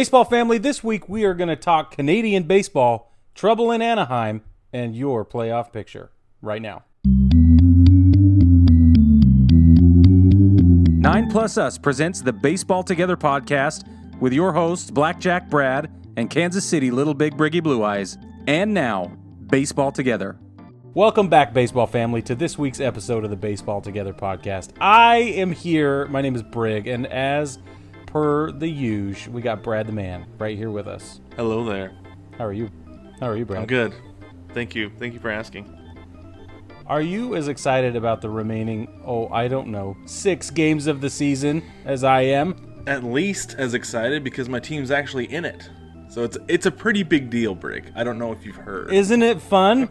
Baseball family, this week we are going to talk Canadian baseball, trouble in Anaheim, and your playoff picture right now. 9 Plus Us presents the Baseball Together podcast with your hosts Blackjack Brad and Kansas City Little Big Briggy Blue Eyes. And now, Baseball Together. Welcome back, baseball family, to this week's episode of the Baseball Together podcast. I am here. My name is Brig, and as per the usual, we got Brad the man right here with us. Hello there. How are you? How are you, Brad? I'm good. Thank you. Thank you for asking. Are you as excited about the remaining, 6 games of the season as I am? At least as excited because my team's actually in it. So it's a pretty big deal, Brig. I don't know if you've heard. Isn't it fun?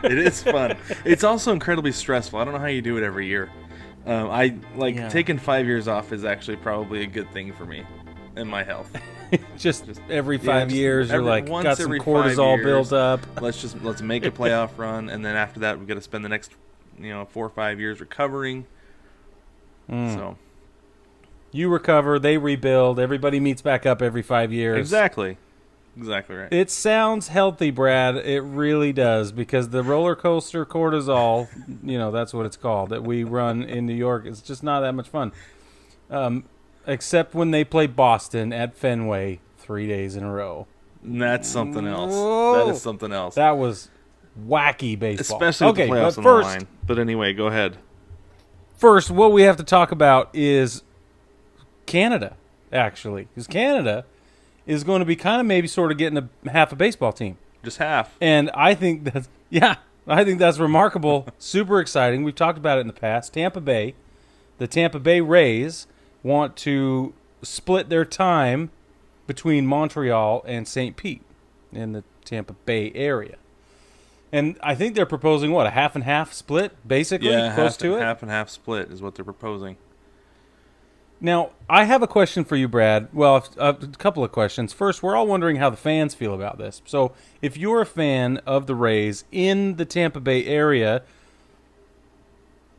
It is fun. It's also incredibly stressful. I don't know how you do it every year. Taking 5 years off is actually probably a good thing for me and my health. just every 5 years, you're like, got some cortisol built up. Let's make a playoff run, and then after that, we got to spend the next 4 or 5 years recovering. So you recover, they rebuild. Everybody meets back up every 5 years. Exactly right. It sounds healthy, Brad. It really does, because the roller coaster cortisol, that's what it's called, that we run in New York. It's just not that much fun. Except when they play Boston at Fenway 3 days in a row. And that's something else. Whoa. That is something else. That was wacky baseball. Especially with the playoffs on the line. But anyway, go ahead. First, what we have to talk about is Canada, actually. Because Canada is going to be kind of maybe sort of getting half a baseball team. Just half. And I think that's remarkable. Super exciting. We've talked about it in the past. The Tampa Bay Rays want to split their time between Montreal and St. Pete in the Tampa Bay area. And I think they're proposing, a half and half split, basically? Yeah, close to it? Half and half split is what they're proposing. Now, I have a question for you, Brad. Well, a couple of questions. First, we're all wondering how the fans feel about this. So, if you're a fan of the Rays in the Tampa Bay area,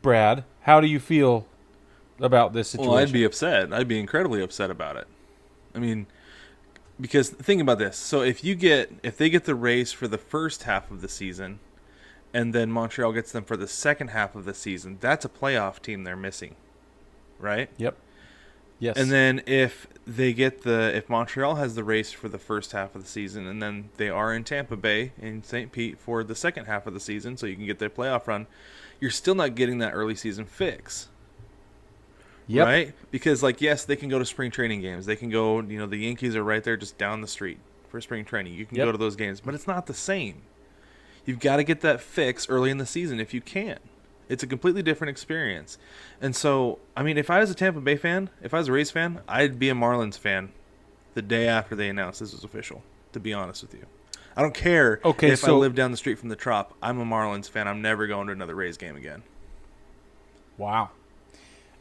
Brad, how do you feel about this situation? Well, I'd be upset. I'd be incredibly upset about it. I mean, because think about this. So, if they get the Rays for the first half of the season, and then Montreal gets them for the second half of the season, that's a playoff team they're missing, right? Yep. Yes. And then if Montreal has the Rays for the first half of the season, and then they are in Tampa Bay in St. Pete for the second half of the season, so you can get their playoff run, you're still not getting that early season fix. Yep. Right? Because, yes, they can go to spring training games. They can go, the Yankees are right there just down the street for spring training. You can go to those games, but it's not the same. You've got to get that fix early in the season if you can. It's a completely different experience. And so, I mean, if I was a Tampa Bay fan, if I was a Rays fan, I'd be a Marlins fan the day after they announced this was official, to be honest with you. I don't care if I live down the street from the Trop. I'm a Marlins fan. I'm never going to another Rays game again. Wow.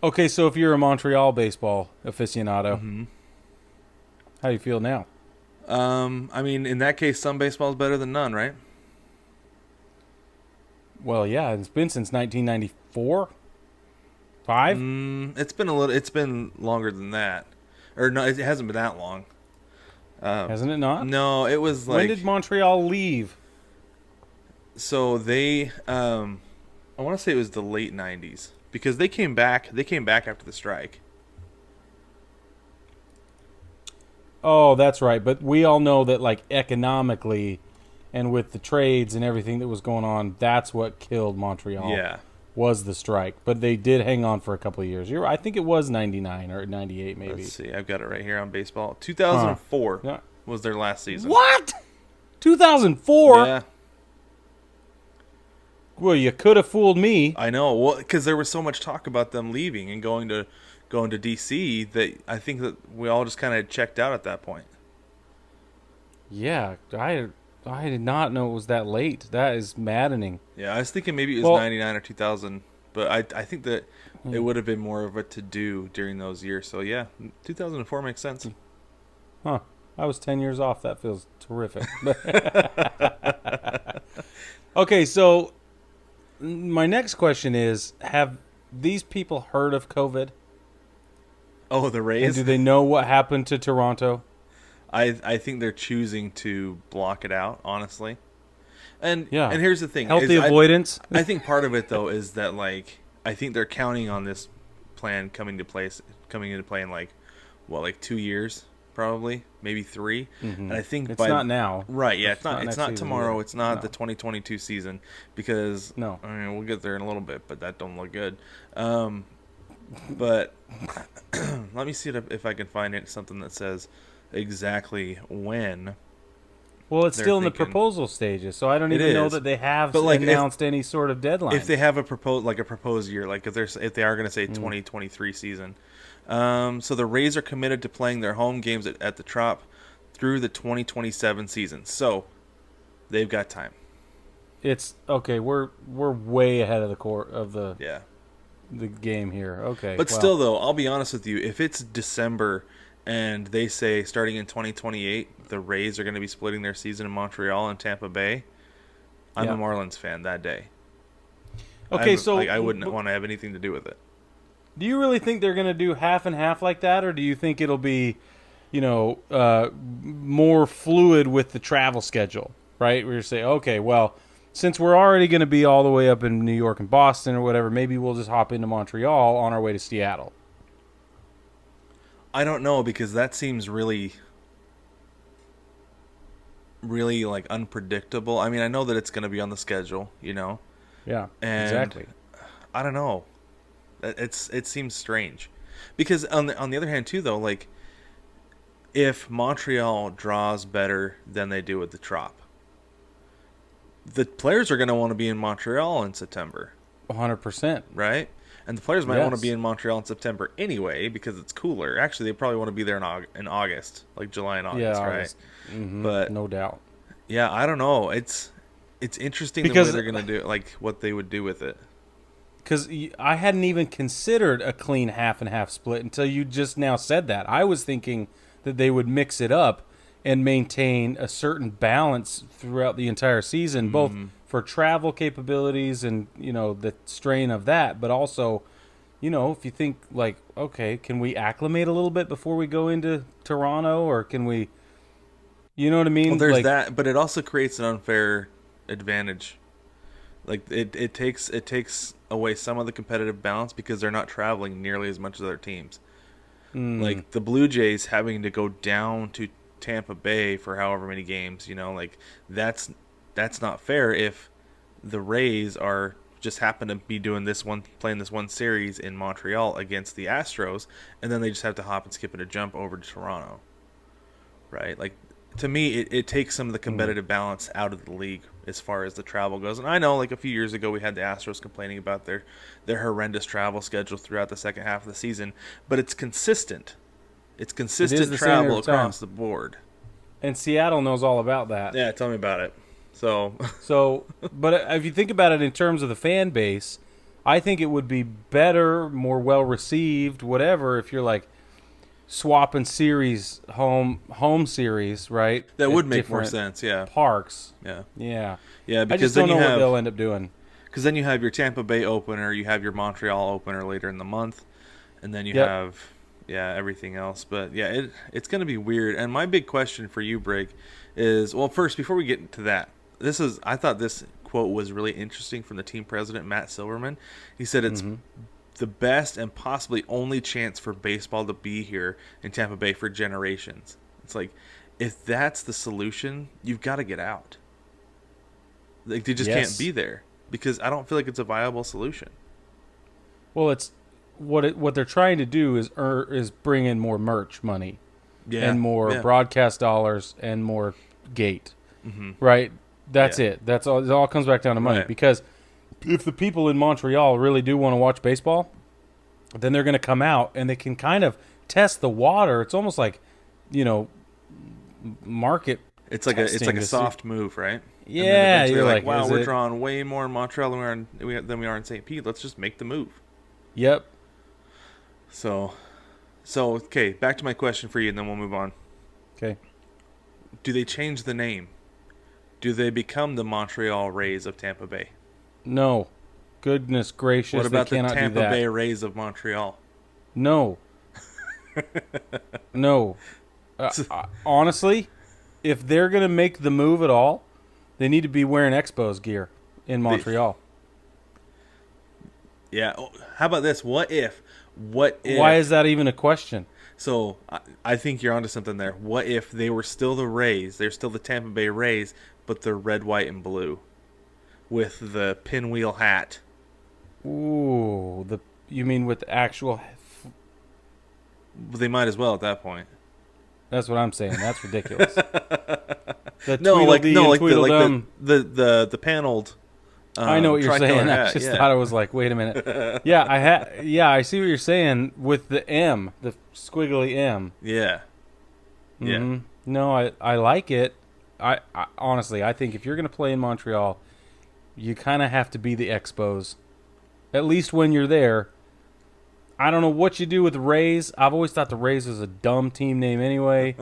Okay, so if you're a Montreal baseball aficionado, how do you feel now? I mean, in that case, some baseball is better than none, right? Well, yeah, it's been since 1994, 5. It's been longer than that, or no, it hasn't been that long. Hasn't it not? No, it was like. When did Montreal leave? So they, I want to say it was the late 90s because they came back. They came back after the strike. Oh, that's right. But we all know that, economically, and with the trades and everything that was going on, that's what killed Montreal. Yeah, was the strike. But they did hang on for a couple of years. I think it was 99 or 98, maybe. Let's see. I've got it right here on baseball. 2004 was their last season. What? 2004? Yeah. Well, you could have fooled me. I know. Well, because there was so much talk about them leaving and going to DC that I think that we all just kind of checked out at that point. Yeah, I did not know it was that late. That is maddening. Yeah, I was thinking maybe it was 99 or 2000, but I think that it would have been more of a to-do during those years. So, yeah, 2004 makes sense. Huh. I was 10 years off. That feels terrific. Okay, so my next question is, have these people heard of COVID? Oh, the Rays? And do they know what happened to Toronto? I think they're choosing to block it out, honestly. And here's the thing. Healthy avoidance. I think part of it, though, is that, like, I think they're counting on this plan coming into play in, like, 2 years, probably, maybe 3. Mm-hmm. And I think it's not now. Right, yeah, it's not season, tomorrow. either. It's not the 2022 season because, no. I mean, we'll get there in a little bit, but that don't look good. But let me see if I can find something that says exactly when. Well, it's still in the proposal stages, so I don't even know that they have announced any sort of deadline. If they have a proposed year, like if they are going to say 2023 season, so the Rays are committed to playing their home games at the Trop through the 2027 season. So they've got time. It's okay. We're way ahead of the the game here. Okay, but still, though, I'll be honest with you. If it's December and they say starting in 2028, the Rays are going to be splitting their season in Montreal and Tampa Bay, I'm a Marlins fan that day. Okay, so I wouldn't want to have anything to do with it. Do you really think they're going to do half and half like that, or do you think it'll be, more fluid with the travel schedule, right? Where you say, okay, well, since we're already going to be all the way up in New York and Boston or whatever, maybe we'll just hop into Montreal on our way to Seattle. I don't know, because that seems really like unpredictable. I mean, I know that it's going to be on the schedule, Yeah, and exactly. I don't know. It seems strange, because on the other hand too, though, like if Montreal draws better than they do at the Trop, the players are going to want to be in Montreal in September. 100%, right? And the players might want to be in Montreal in September anyway because it's cooler. Actually, they probably want to be there in August, like July and August, right? August. Mm-hmm. But no doubt. Yeah, I don't know. It's interesting because the way they're going to do it, like what they would do with it. Because I hadn't even considered a clean half and half split until you just now said that. I was thinking that they would mix it up and maintain a certain balance throughout the entire season, both for travel capabilities and, the strain of that, but also, if you think like, okay, can we acclimate a little bit before we go into Toronto, or can we, you know what I mean? Well, there's that, but it also creates an unfair advantage. Like it takes away some of the competitive balance because they're not traveling nearly as much as other teams. Like the Blue Jays having to go down to Tampa Bay for however many games, like that's not fair if the Rays are just happen to be playing this one series in Montreal against the Astros, and then they just have to hop and skip and a jump over to Toronto, right? Like to me, it takes some of the competitive balance out of the league as far as the travel goes. And I know, like a few years ago, we had the Astros complaining about their horrendous travel schedule throughout the second half of the season, but it's consistent. It's consistent travel across the board. And Seattle knows all about that. Yeah, tell me about it. So, but if you think about it in terms of the fan base, I think it would be better, more well received, whatever, if you're like swapping series, home series, right? That would make more sense, yeah. Parks. Yeah. Because I just don't know what they'll end up doing. Because then you have your Tampa Bay opener, you have your Montreal opener later in the month, and then you have everything else. But yeah, it's going to be weird. And my big question for you, Brig, is, well, first, before we get into that, I thought this quote was really interesting from the team president, Matt Silverman. He said it's the best and possibly only chance for baseball to be here in Tampa Bay for generations. It's like, if that's the solution, you've got to get out. Like, they just can't be there because I don't feel like it's a viable solution. Well, it's what they're trying to do is bring in more merch money, and more broadcast dollars and more gate, right? That's it. That's all. It all comes back down to money, because if the people in Montreal really do want to watch baseball, then they're going to come out and they can kind of test the water. It's almost like, market. It's like a soft move, right? Yeah, you're like, wow, we're drawing way more in Montreal than we are in St. Pete. Let's just make the move. Yep. So okay, back to my question for you, and then we'll move on. Okay. Do they change the name? Do they become the Montreal Rays of Tampa Bay? No. Goodness gracious, what about they cannot the Tampa do that. Bay Rays of Montreal? No. No. Honestly, if they're going to make the move at all, they need to be wearing Expos gear in Montreal. Yeah. How about this? What if? Why is that even a question? So I think you're onto something there. What if they were still the Rays? They're still the Tampa Bay Rays, but they're red, white, and blue with the pinwheel hat. Ooh, you mean with the actual? They might as well at that point. That's what I'm saying. That's ridiculous. The paneled. I know what you're saying. Hat. I just thought it was like, wait a minute. Yeah, I see what you're saying with the M, the squiggly M. Yeah. Yeah. Mm-hmm. No, I like it. I honestly, I think if you're going to play in Montreal, you kind of have to be the Expos, at least when you're there. I don't know what you do with the Rays. I've always thought the Rays was a dumb team name anyway.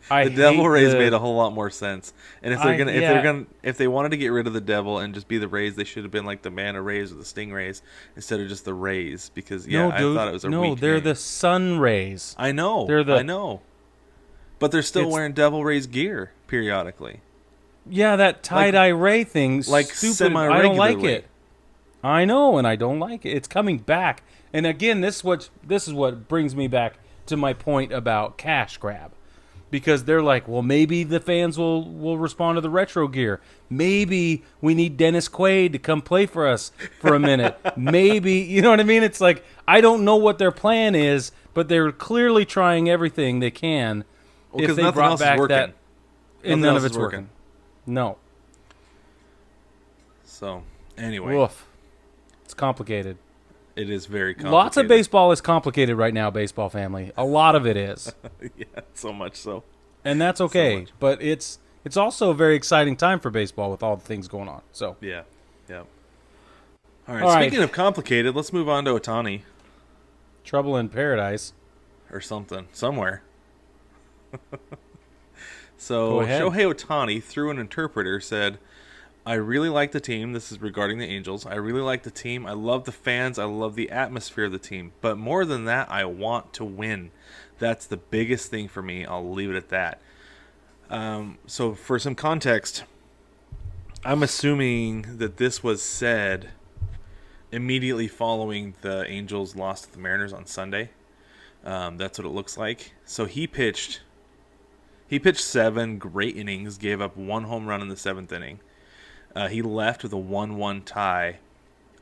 The Devil Rays made a whole lot more sense. And if they wanted to get rid of the Devil and just be the Rays, they should have been like the Manta Rays or the Stingrays instead of just the Rays. Because I thought it was a weak name. They're the Sun Rays. I know. I know. But they're still wearing Devil Rays gear periodically. Yeah, that tie-dye Ray thing's like stupid. I don't like it. I know, and I don't like it. It's coming back. And again, this is what brings me back to my point about cash grab. Because they're like, well, maybe the fans will respond to the retro gear. Maybe we need Dennis Quaid to come play for us for a minute. Maybe, you know what I mean? It's like, I don't know what their plan is, but they're clearly trying everything they can. Well, if they brought back that, and none of it's working. No. So, anyway. Woof. It's complicated. It is very complicated. Lots of baseball is complicated right now, baseball family. A lot of it is. Yeah, so much so. And that's okay. So but it's also a very exciting time for baseball with all the things going on. So yeah. All right. Speaking of complicated, let's move on to Ohtani. Trouble in paradise. Or something. Somewhere. So Shohei Ohtani, through an interpreter, said, I really like the team. This is regarding the Angels. I really like the team. I love the fans. I love the atmosphere of the team. But more than that, I want to win. That's the biggest thing for me. I'll leave it at that. So for some context, I'm assuming that this was said immediately following the Angels' loss to the Mariners on Sunday. That's what it looks like. So he pitched 7 great innings, gave up 1 home run in the 7th inning. He left with a 1-1 tie,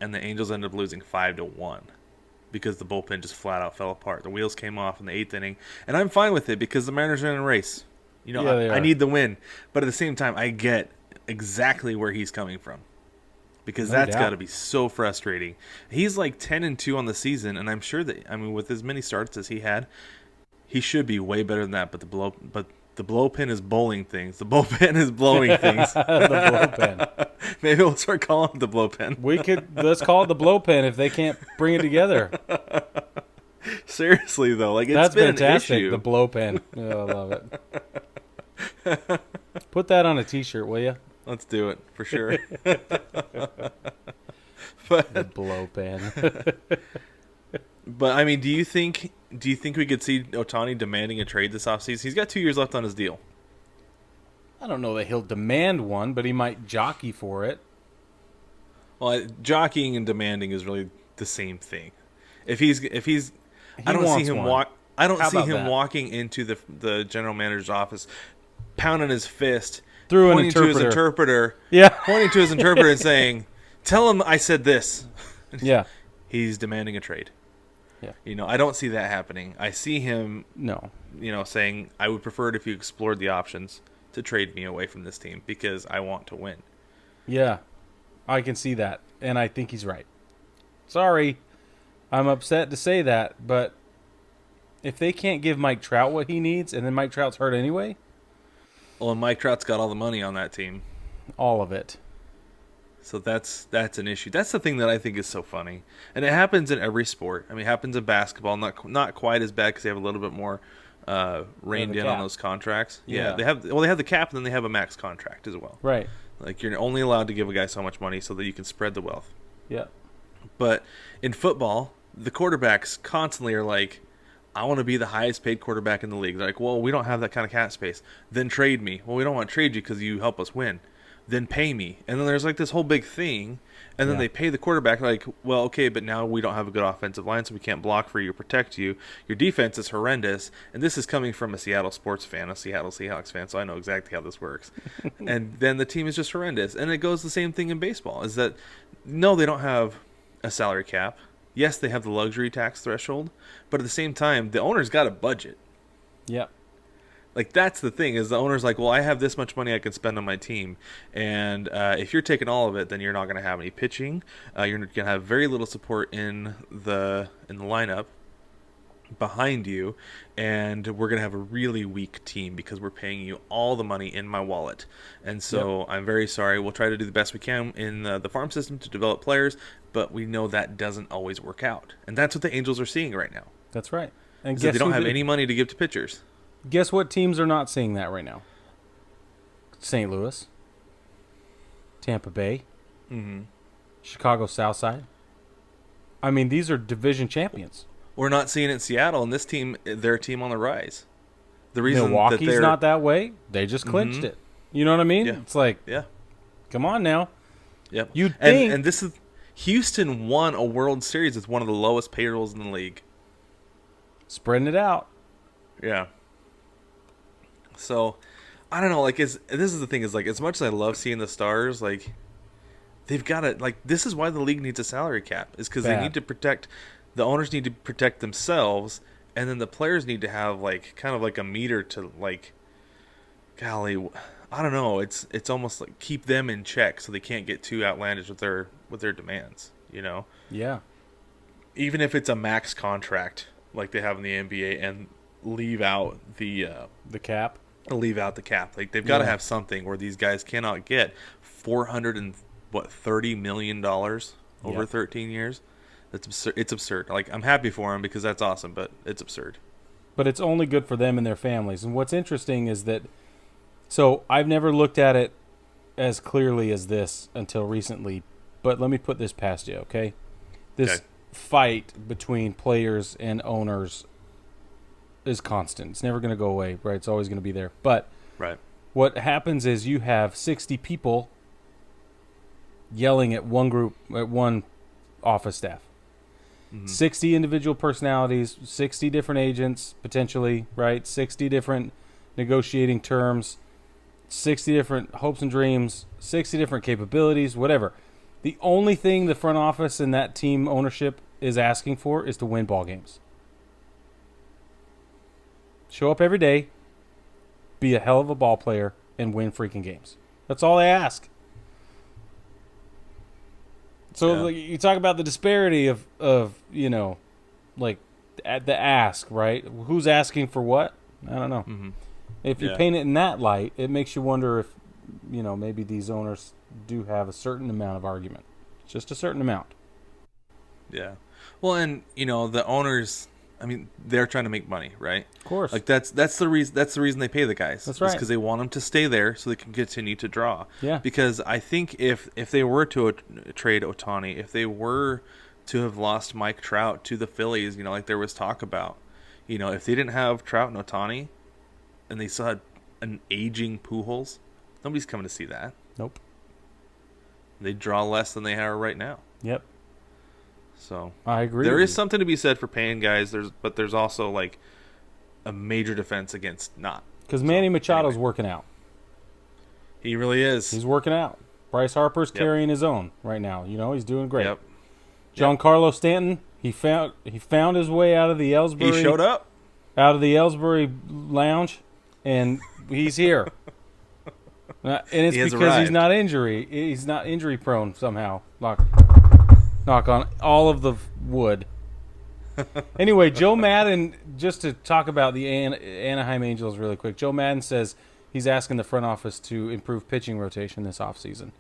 and the Angels ended up losing 5-1 because the bullpen just flat out fell apart. The wheels came off in the 8th inning, and I'm fine with it because the Mariners are in a race. You know, I need the win, but at the same time, I get exactly where he's coming from because that's got to be so frustrating. He's like 10-2 on the season, and I'm sure that with as many starts as he had, he should be way better than that. But the blowpen is bowling things. The bullpen is blowing things. The blowpen. Maybe we'll start calling it the blowpen. Let's call it the blowpen if they can't bring it together. Seriously though, like that's been fantastic. An issue. The blowpen. Oh, I love it. Put that on a T-shirt, will you? Let's do it for sure. The blowpen. But I mean, do you think we could see Ohtani demanding a trade this offseason? He's got 2 years left on his deal. I don't know that he'll demand one, but he might jockey for it. Well, jockeying and demanding is really the same thing. If he's I don't see him walking into the general manager's office, pounding his fist, pointing to his interpreter, pointing to his interpreter and saying, "Tell him I said this." Yeah, he's demanding a trade. Yeah, you know, I don't see that happening. I see him, saying, "I would prefer it if you explored the options to trade me away from this team because I want to win." Yeah, I can see that, and I think he's right. Sorry, I'm upset to say that, but if they can't give Mike Trout what he needs, and then Mike Trout's hurt anyway. Well, and Mike Trout's got all the money on that team. All of it. So that's an issue. That's the thing that I think is so funny. And it happens in every sport. I mean, it happens in basketball. Not quite as bad because they have a little bit more reined in on those contracts. Yeah, they have the cap, and then they have a max contract as well. Right. Like, you're only allowed to give a guy so much money so that you can spread the wealth. Yeah. But in football, the quarterbacks constantly are like, I want to be the highest paid quarterback in the league. They're like, well, we don't have that kind of cap space. Then trade me. Well, we don't want to trade you because you help us win. Then pay me. And then there's like this whole big thing. And then they pay the quarterback like, well, okay, but now we don't have a good offensive line, so we can't block for you or protect you. Your defense is horrendous. And this is coming from a Seattle sports fan, a Seattle Seahawks fan, so I know exactly how this works. And then the team is just horrendous. And it goes the same thing in baseball, is that, no, they don't have a salary cap. Yes, they have the luxury tax threshold, but at the same time, the owner's got a budget. Yep. Like, that's the thing, is the owner's like, well, I have this much money I can spend on my team, and if you're taking all of it, then you're not going to have any pitching. You're going to have very little support in the lineup behind you, and we're going to have a really weak team because we're paying you all the money in my wallet. And so I'm very sorry. We'll try to do the best we can in the farm system to develop players, but we know that doesn't always work out. And that's what the Angels are seeing right now. That's right. And guess they don't have any money to give to pitchers. Guess what teams are not seeing that right now? St. Louis, Tampa Bay, Chicago Southside. I mean, these are division champions. We're not seeing it in Seattle, and this team, they're a team on the rise. The reason Milwaukee's that not that way. They just clinched it. You know what I mean? Yeah. It's like, come on now. Yep. You'd think. And this is, Houston won a World Series with one of the lowest payrolls in the league. Spreading it out. Yeah. So, I don't know. Like, this is the thing, is like, as much as I love seeing the Stars, like, they've got to, like, this is why the league needs a salary cap, is because they need to protect. The owners need to protect themselves, and then the players need to have, like, kind of like a meter to, like, golly, I don't know. It's almost like keep them in check so they can't get too outlandish with their demands, you know? Yeah. Even if it's a max contract like they have in the NBA and leave out the cap. Leave out the cap. Like, they've got to have something where these guys cannot get $430 million over 13 years. That's absurd. It's absurd. Like, I'm happy for them because that's awesome, but it's absurd. But it's only good for them and their families. And what's interesting is that, so I've never looked at it as clearly as this until recently, but let me put this past you, okay? This fight between players and owners is constant. It's never going to go away, right? It's always going to be there. But what happens is you have 60 people yelling at one group, at one office staff. 60 individual personalities, 60 different agents, potentially, right? 60 different negotiating terms, 60 different hopes and dreams, 60 different capabilities, whatever. The only thing the front office and that team ownership is asking for is to win ball games. Show up every day, be a hell of a ball player, and win freaking games. That's all they ask. So like, you talk about the disparity of you know, like the ask, right? Who's asking for what? I don't know. If you paint it in that light, it makes you wonder if, you know, maybe these owners do have a certain amount of argument. Just a certain amount. Yeah. Well, and, you know, the owners, I mean, they're trying to make money, right? Of course. Like, that's the reason they pay the guys. That's right. Because they want them to stay there so they can continue to draw. Yeah. Because I think if they were to trade Ohtani, if they were to have lost Mike Trout to the Phillies, you know, like there was talk about, you know, if they didn't have Trout and Ohtani and they still had an aging Pujols, nobody's coming to see that. Nope. They draw less than they are right now. Yep. So I agree. There is something to be said for paying guys. But there's also like a major defense against not. Because Manny Machado's working out. He really is. He's working out. Bryce Harper's carrying his own right now. You know, he's doing great. Yep. Giancarlo Stanton, he found his way out of the Ellsbury. He showed up out of the Ellsbury lounge, and he's here. And it's because he's not injury prone somehow. Knock on all of the wood. Anyway, Joe Maddon, just to talk about the Anaheim Angels really quick, Joe Maddon says he's asking the front office to improve pitching rotation this offseason.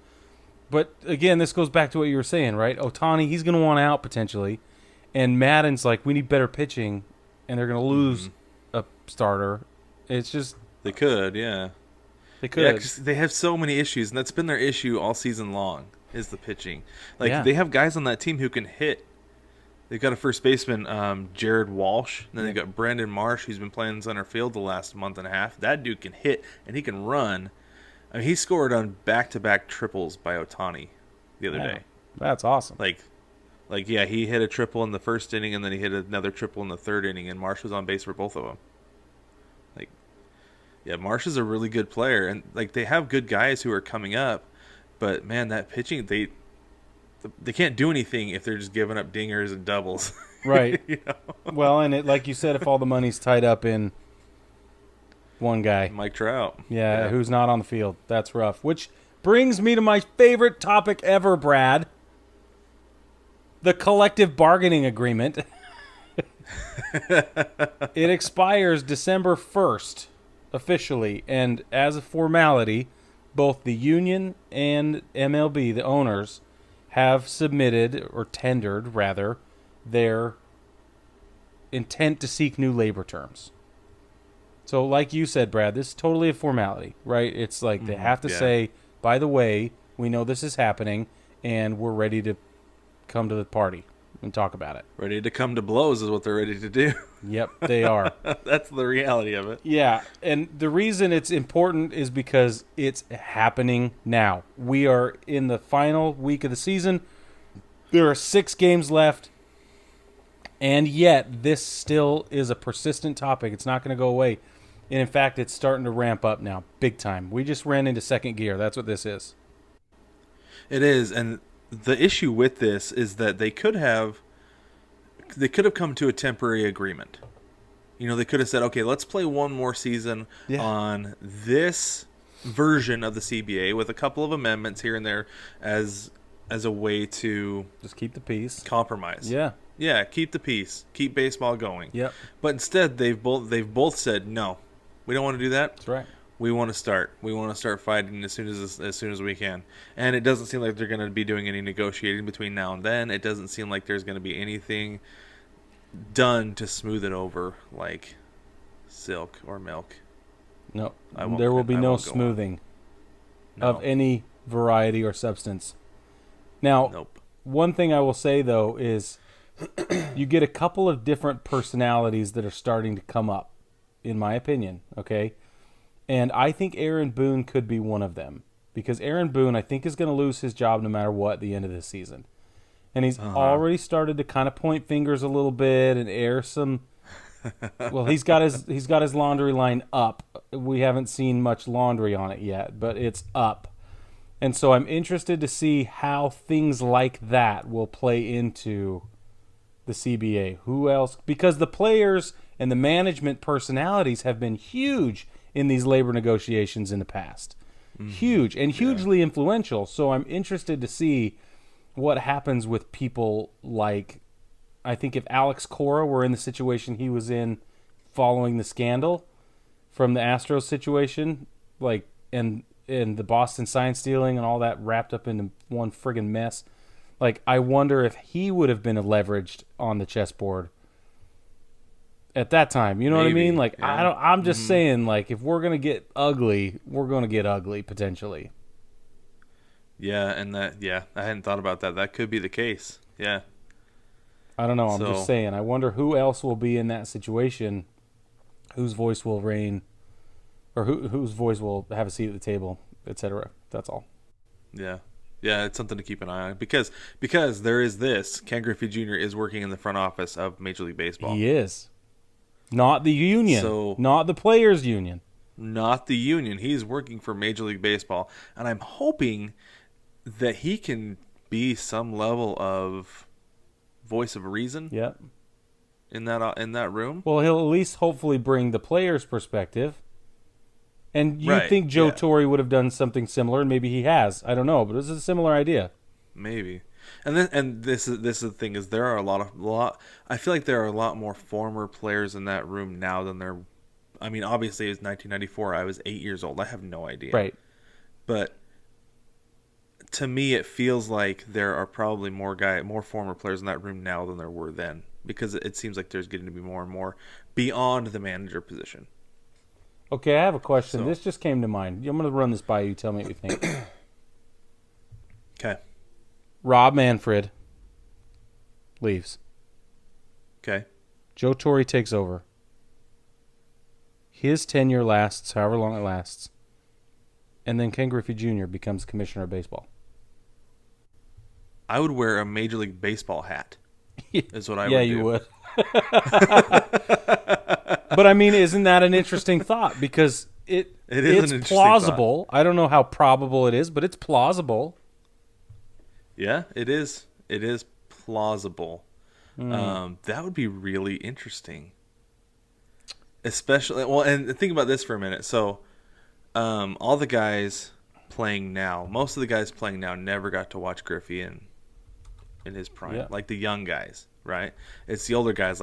But, again, this goes back to what you were saying, right? Ohtani, he's going to want out potentially. And Maddon's like, we need better pitching, and they're going to lose a starter. It's just... They could, yeah. They could. Yeah, 'cause they have so many issues, and that's been their issue all season long, is the pitching. Like, they have guys on that team who can hit, They've got a first baseman, Jared Walsh. And then they've got Brandon Marsh, who's been playing center field the last month and a half. That dude can hit, and he can run. I mean, he scored on back-to-back triples by Ohtani the other day. That's awesome. Yeah, he hit a triple in the first inning, and then he hit another triple in the third inning, and Marsh was on base for both of them. Yeah, Marsh is a really good player, and they have good guys who are coming up, but man, that pitching, they can't do anything if they're just giving up dingers and doubles. Right. Well, and like you said, if all the money's tied up in one guy. Mike Trout. Yeah, who's not on the field. That's rough. Which brings me to my favorite topic ever, Brad. The collective bargaining agreement. It expires December 1st, officially. And as a formality, both the union and MLB, the owners, have submitted, or tendered, rather, their intent to seek new labor terms. So like you said, Brad, this is totally a formality, right? It's like they have to say, by the way, we know this is happening, and we're ready to come to the party and talk about it. Ready to come to blows is what they're ready to do. Yep, they are. That's the reality of it. Yeah, and the reason it's important is because it's happening now. We are in the final week of the season. There are 6 games left, and yet this still is a persistent topic. It's not going to go away. And in fact, it's starting to ramp up now, big time. We just ran into second gear. That's what this is. It is, and the issue with this is that they could have come to a temporary agreement. They could have said, okay, let's play one more season on this version of the CBA with a couple of amendments here and there as a way to just keep the peace, compromise. Yeah, keep the peace, keep baseball going. Yep. But instead, they've both said no, we don't want to do that. That's right. We want to start. We want to start fighting as soon as we can. And it doesn't seem like they're going to be doing any negotiating between now and then. It doesn't seem like there's going to be anything done to smooth it over like silk or milk. No, there will be no smoothing of any variety or substance. Now, one thing I will say, though, is you get a couple of different personalities that are starting to come up, in my opinion, okay? And I think Aaron Boone could be one of them. Because Aaron Boone, I think, is going to lose his job no matter what at the end of this season. And he's already started to kind of point fingers a little bit and air some... Well, he's got his laundry line up. We haven't seen much laundry on it yet, but it's up. And so I'm interested to see how things like that will play into the CBA. Who else? Because the players and the management personalities have been huge in these labor negotiations in the past. Huge and hugely influential. So I'm interested to see what happens with people like, I think if Alex Cora were in the situation he was in following the scandal from the Astros situation, and the Boston sign stealing and all that wrapped up into one friggin' mess, I wonder if he would have been leveraged on the chessboard at that time. You know what I mean? I'm just saying, if we're going to get ugly, we're going to get ugly potentially. Yeah, and I hadn't thought about that. That could be the case. Yeah. I don't know. I'm just saying. I wonder who else will be in that situation, whose voice will reign, or whose voice will have a seat at the table, etc. That's all. Yeah. Yeah, it's something to keep an eye on. Because there is this. Ken Griffey Jr. is working in the front office of Major League Baseball. He is. Not the union. Not the players' union. Not the union. He's working for Major League Baseball. And I'm hoping that he can be some level of voice of reason. Yep. In that room. Well, he'll at least hopefully bring the players' perspective. And you think Joe Torre would have done something similar, and maybe he has. I don't know, but this is a similar idea. Maybe. And this is the thing is there are a lot. I feel like there are a lot more former players in that room now than there. I mean, obviously it was 1994. I was 8 years old. I have no idea. Right. But to me, it feels like there are probably more former players in that room now than there were then, because it seems like there's getting to be more and more beyond the manager position. Okay, I have a question. This just came to mind. I'm going to run this by you. Tell me what you think. Okay. Rob Manfred leaves. Okay. Joe Torre takes over. His tenure lasts however long it lasts. And then Ken Griffey Jr. becomes commissioner of baseball. I would wear a Major League Baseball hat. Is what I would do. Yeah, you would. But I mean, isn't that an interesting thought? Because it's plausible. I don't know how probable it is, but it's plausible. Yeah, it is. It is plausible. That would be really interesting. Especially, well, and think about this for a minute. So, all the guys playing now, most of the guys playing now never got to watch Griffey in his prime. Yeah. Like the young guys, right? It's the older guys.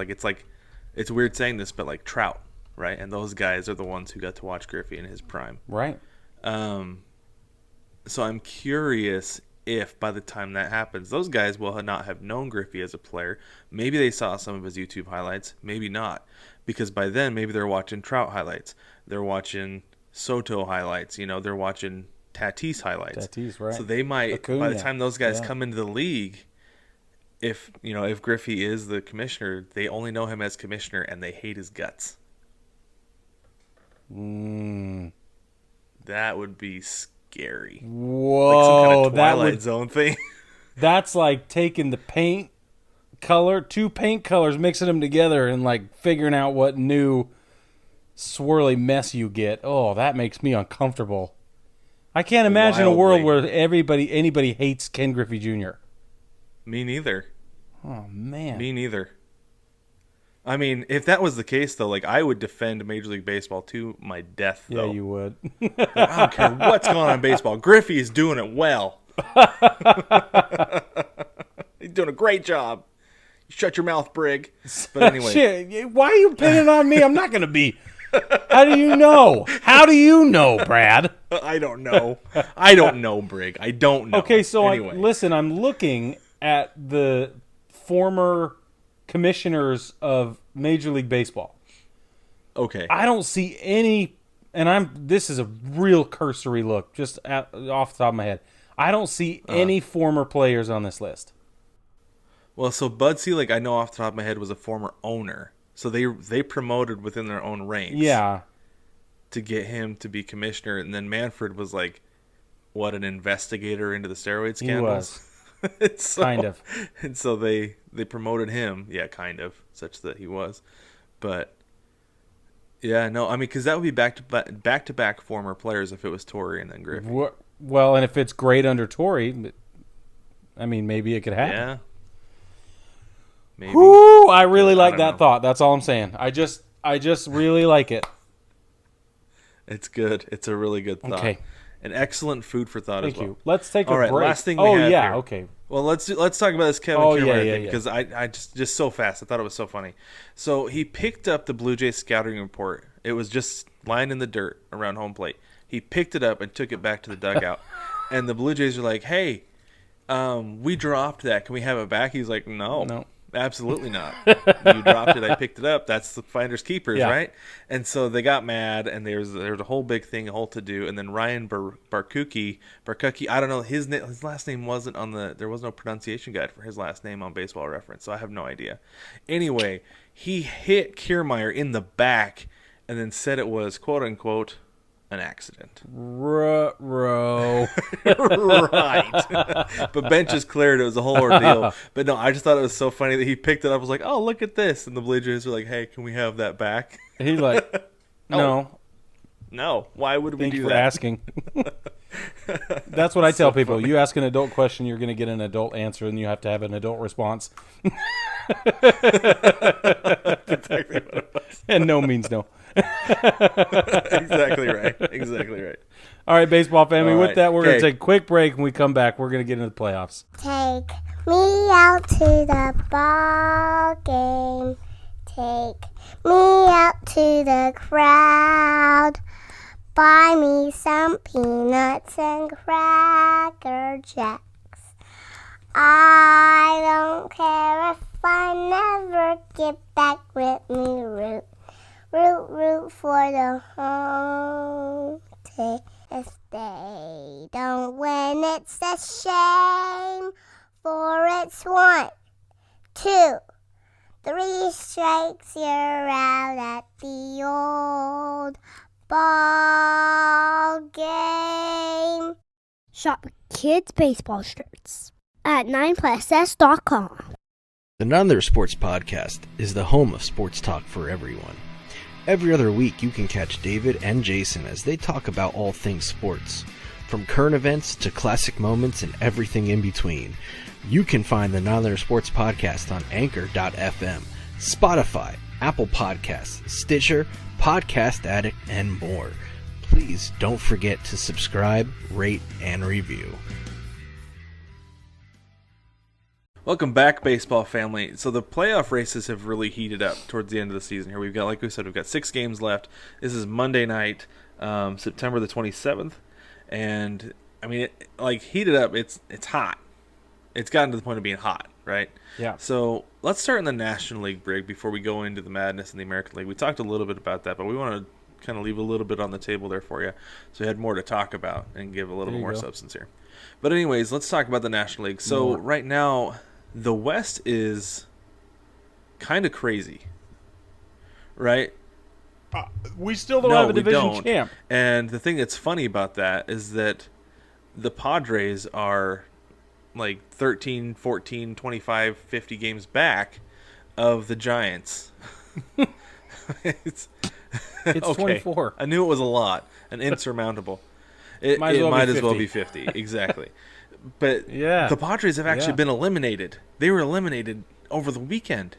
It's weird saying this, but like Trout, right? And those guys are the ones who got to watch Griffey in his prime. Right. So I'm curious if by the time that happens, those guys will not have known Griffey as a player. Maybe they saw some of his YouTube highlights, maybe not. Because by then, maybe they're watching Trout highlights. They're watching Soto highlights. They're watching Tatis highlights. Tatis, right. So they might, Acuna. by the time those guys come into the league, if Griffey is the commissioner, they only know him as commissioner and they hate his guts. That would be scary. Whoa, like some kind of Twilight Zone thing. That's like taking the two paint colors, mixing them together, and like figuring out what new swirly mess you get. Oh, that makes me uncomfortable. I can't imagine a world where anybody hates Ken Griffey Jr. Me neither. Oh man. Me neither. I mean, if that was the case, though, like I would defend Major League Baseball to my death. Though. Yeah, you would. I don't care what's going on in baseball. Griffey is doing it well. He's doing a great job. Shut your mouth, Brig. But anyway, shit, why are you pinning on me? I'm not going to be. How do you know? How do you know, Brad? I don't know. I don't know, Brig. I don't know. Okay, so anyway. Listen, I'm looking at the former commissioners of Major League Baseball. Okay. I don't see any, and this is a real cursory look, just off the top of my head. I don't see any former players on this list. Well, so Bud Selig, I know off the top of my head, was a former owner. So they promoted within their own ranks. Yeah. To get him to be commissioner. And then Manfred was like, an investigator into the steroid scandals? He was. Kind of. And so they promoted him. Yeah, kind of. Such that he was. But, yeah, no, I mean, because that would be back-to-back former players if it was Torre and then Griffey. Well, and if it's great under Torre, I mean, maybe it could happen. Yeah. Maybe. Woo, I really like that thought. That's all I'm saying. I just really like it. It's good. It's a really good thought. Okay. An excellent food for thought as well. Thank you. Let's take a break. Last thing we have here. Okay. Well, let's talk about this Kevin Kiermaier thing yeah. because I just so fast. I thought it was so funny. So he picked up the Blue Jays scouting report. It was just lying in the dirt around home plate. He picked it up and took it back to the dugout. And the Blue Jays are like, "Hey, we dropped that. Can we have it back?" He's like, No. Absolutely not. You dropped it. I picked it up. That's the finders keepers, right? And so they got mad, and there was a whole big thing, a whole to do. And then Ryan Barkuki, I don't know his last name wasn't on there was no pronunciation guide for his last name on Baseball Reference, so I have no idea. Anyway, he hit Kiermaier in the back, and then said it was quote unquote an accident. Right. But benches cleared. It was a whole ordeal. But no, I just thought it was so funny that he picked it up. I was like, oh, look at this. And the Blue Jays were like, hey, can we have that back? He's like, no. Why would we do that? Asking. That's what I tell people. Funny. You ask an adult question, you're going to get an adult answer, and you have to have an adult response. That's exactly what it was. And no means no. Exactly right. All right, baseball family. With that, we're going to take a quick break. When we come back, we're going to get into the playoffs. Take me out to the ball game. Take me out to the crowd. Buy me some peanuts and Cracker Jacks. I don't care if I never get back with me. Root for the home team. If they don't win, it's a shame. For it's 1, 2, 3 shakes you around at the old ball game. Shop kids' baseball shirts at 9plusS.com. The Another Sports Podcast is the home of sports talk for everyone. Every other week, you can catch David and Jason as they talk about all things sports, from current events to classic moments and everything in between. You can find the Another Sports Podcast on Anchor.fm, Spotify, Apple Podcasts, Stitcher, Podcast Addict, and more. Please don't forget to subscribe, rate, and review. Welcome back, baseball family. So the playoff races have really heated up towards the end of the season here. We've got, like we said, we've got 6 games left. This is Monday night, September the 27th. And, I mean, heated up, it's hot. It's gotten to the point of being hot, right? Yeah. So let's start in the National League, Brig, before we go into the madness in the American League. We talked a little bit about that, but we want to kind of leave a little bit on the table there for you so we had more to talk about and give a little more substance here. But anyways, let's talk about the National League. So right now, the West is kind of crazy, right? We still don't have a division champ. And the thing that's funny about that is that the Padres are like 13, 14, 25, 50 games back of the Giants. It's okay. 24. I knew it was a lot, an insurmountable. It might as well be 50. Exactly. But yeah, the Padres have actually been eliminated. They were eliminated over the weekend.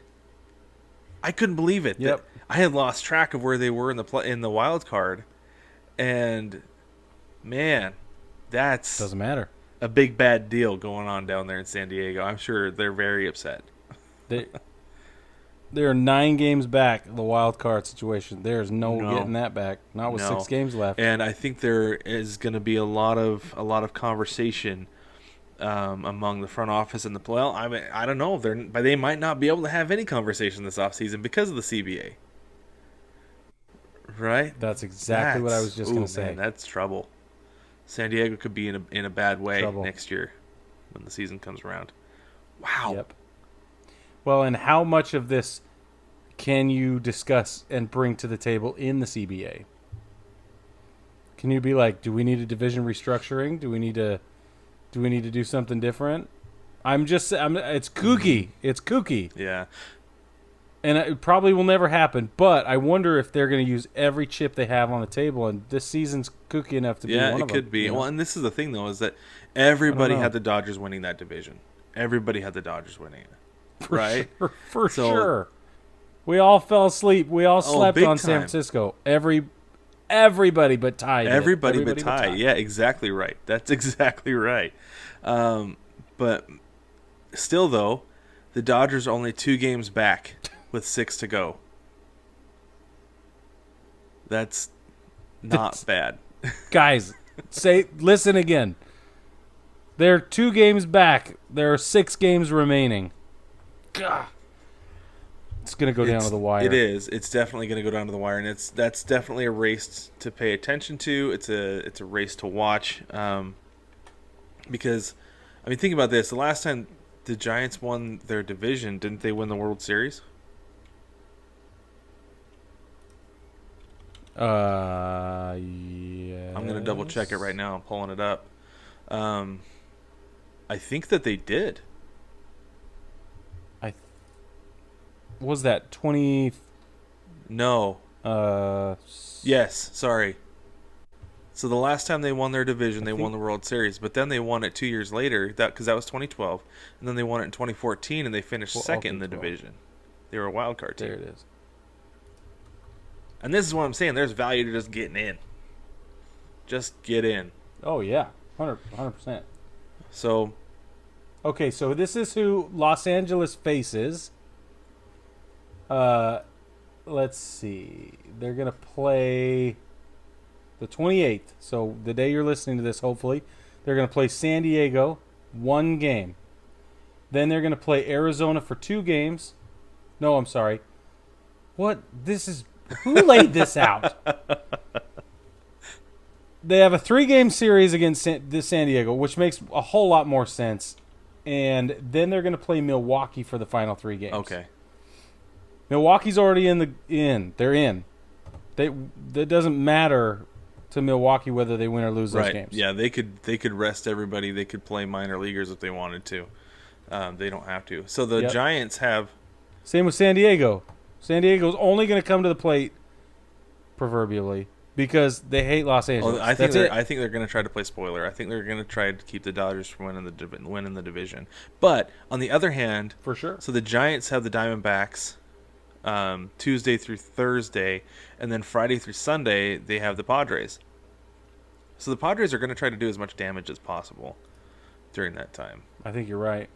I couldn't believe it. Yep. I had lost track of where they were in the wild card, and man, that's doesn't matter. A big bad deal going on down there in San Diego. I'm sure they're very upset. They are 9 games back. The wild card situation. There's no getting that back. Not with 6 games left. And I think there is going to be a lot of conversation among the front office and the well. I mean, I don't know. But they might not be able to have any conversation this offseason because of the CBA. Right? That's exactly what I was just going to say. Man, that's trouble. San Diego could be in a bad way next year when the season comes around. Wow. Yep. Well, and how much of this can you discuss and bring to the table in the CBA? Can you be like, do we need a division restructuring? Do we need to do something different? It's kooky. It's kooky. Yeah. And it probably will never happen, but I wonder if they're going to use every chip they have on the table, and this season's kooky enough to be one of them. Yeah, it could be. You know? Well, and this is the thing, though, is that everybody had the Dodgers winning that division. Everybody had the Dodgers winning it, right? For sure. We all fell asleep. We all slept on time. San Francisco. Everybody but Ty. Everybody but Ty. Yeah, exactly right. That's exactly right. But still, though, the Dodgers are only 2 games back with 6 to go. That's not bad. Guys, listen again. They're 2 games back. There are 6 games remaining. God. It's going to go down to the wire. It is. It's definitely going to go down to the wire, and that's definitely a race to pay attention to. It's a race to watch. Because, I mean, think about this. The last time the Giants won their division, didn't they win the World Series? Yeah. I'm going to double check it right now. I'm pulling it up. I think that they did. Was that 20? No. Yes, sorry. So the last time they won their division, they won the World Series, but then they won it 2 years later, because that was 2012, and then they won it in 2014, and they finished second in the division. They were a wild card team. There it is. And this is what I'm saying. There's value to just getting in. Just get in. Oh, yeah. 100%. So. Okay, so this is who Los Angeles faces. Let's see. They're going to play the 28th. So the day you're listening to this, hopefully. They're going to play San Diego, 1 game. Then they're going to play Arizona for 2 games. No, I'm sorry. What? Who laid this out? They have a 3-game series against San Diego, which makes a whole lot more sense. And then they're going to play Milwaukee for the final 3 games. Okay. Milwaukee's already in. They're in. That doesn't matter to Milwaukee whether they win or lose those games. Yeah, they could rest everybody. They could play minor leaguers if they wanted to. They don't have to. So the Giants have. Same with San Diego. San Diego's only going to come to the plate, proverbially, because they hate Los Angeles. Well, I think they're going to try to play spoiler. I think they're going to try to keep the Dodgers from winning the division. But on the other hand, for sure. So the Giants have the Diamondbacks Tuesday through Thursday, and then Friday through Sunday they have the Padres. So the Padres are going to try to do as much damage as possible during that time. I think you're right.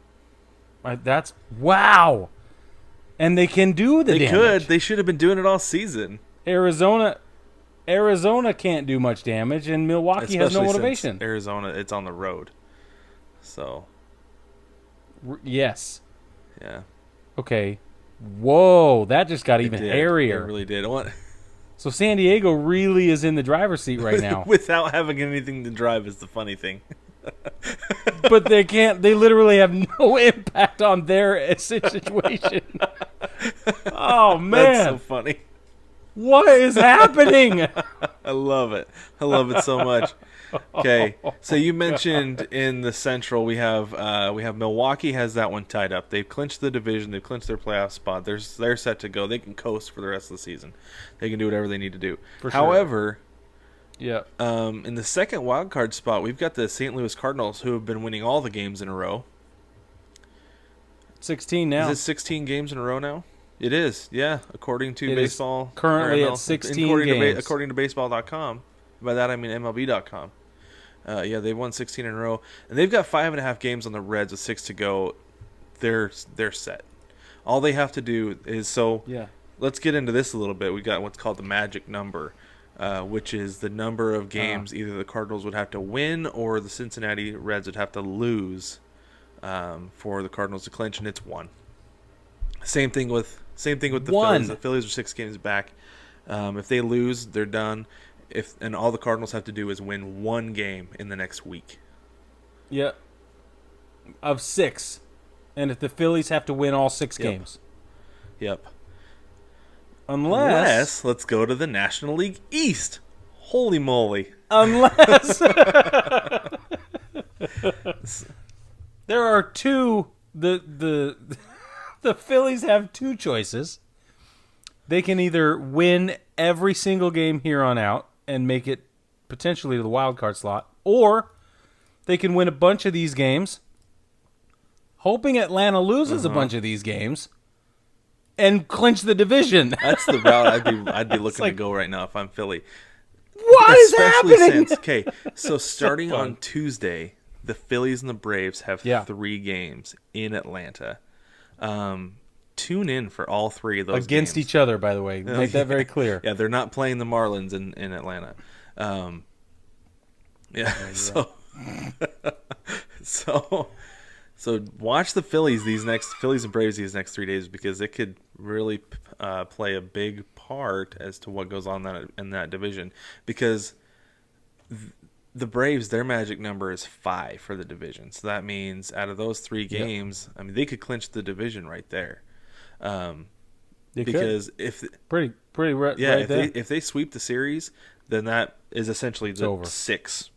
That's wow. And they can do the damage. They could. They should have been doing it all season. Arizona can't do much damage, and Milwaukee has no motivation. Arizona, it's on the road. So. Yes. Yeah. Okay. Whoa, that just got even hairier. It really did. So San Diego really is in the driver's seat right now. Without having anything to drive is the funny thing. But they can't. They literally have no impact on their situation. Oh man, that's so funny. What is happening? I love it. I love it so much. Okay, so you mentioned in the Central we have Milwaukee has that one tied up. They've clinched the division. They've clinched their playoff spot. They're set to go. They can coast for the rest of the season. They can do whatever they need to do. However. Yeah. In the second wild card spot, we've got the St. Louis Cardinals, who have been winning all the games in a row. 16 now. Is it 16 games in a row now? It is, yeah. According to baseball, currently at 16 games. According to baseball.com. By that I mean MLB.com. Yeah, they've won 16 in a row, and they've got 5.5 games on the Reds with 6 to go. They're set. All they have to do is Let's get into this a little bit. We got what's called the magic number. Which is the number of games either the Cardinals would have to win or the Cincinnati Reds would have to lose for the Cardinals to clinch, and it's 1. Same thing with the Phillies. The Phillies are 6 games back. If they lose, they're done. And all the Cardinals have to do is win 1 game in the next week. Yeah. Of 6. And if the Phillies have to win all 6 games. Yep. Unless let's go to the National League East. Holy moly. Unless there are two the Phillies have 2 choices. They can either win every single game here on out and make it potentially to the wild card slot, or they can win a bunch of these games, hoping Atlanta loses a bunch of these games, and clinch the division. That's the route I'd be looking to go right now if I'm Philly. What is happening? So starting on Tuesday, the Phillies and the Braves have 3 games in Atlanta. Tune in for all 3 of those against games. Each other, by the way. Make that very clear. Yeah, they're not playing the Marlins in Atlanta. So watch the Phillies and Braves these next 3 days, because it could really play a big part as to what goes on in that division. Because the Braves, their magic number is 5 for the division. So that means out of those 3 games, I mean, they could clinch the division right there. Because if if they sweep the series, then that is essentially the 6.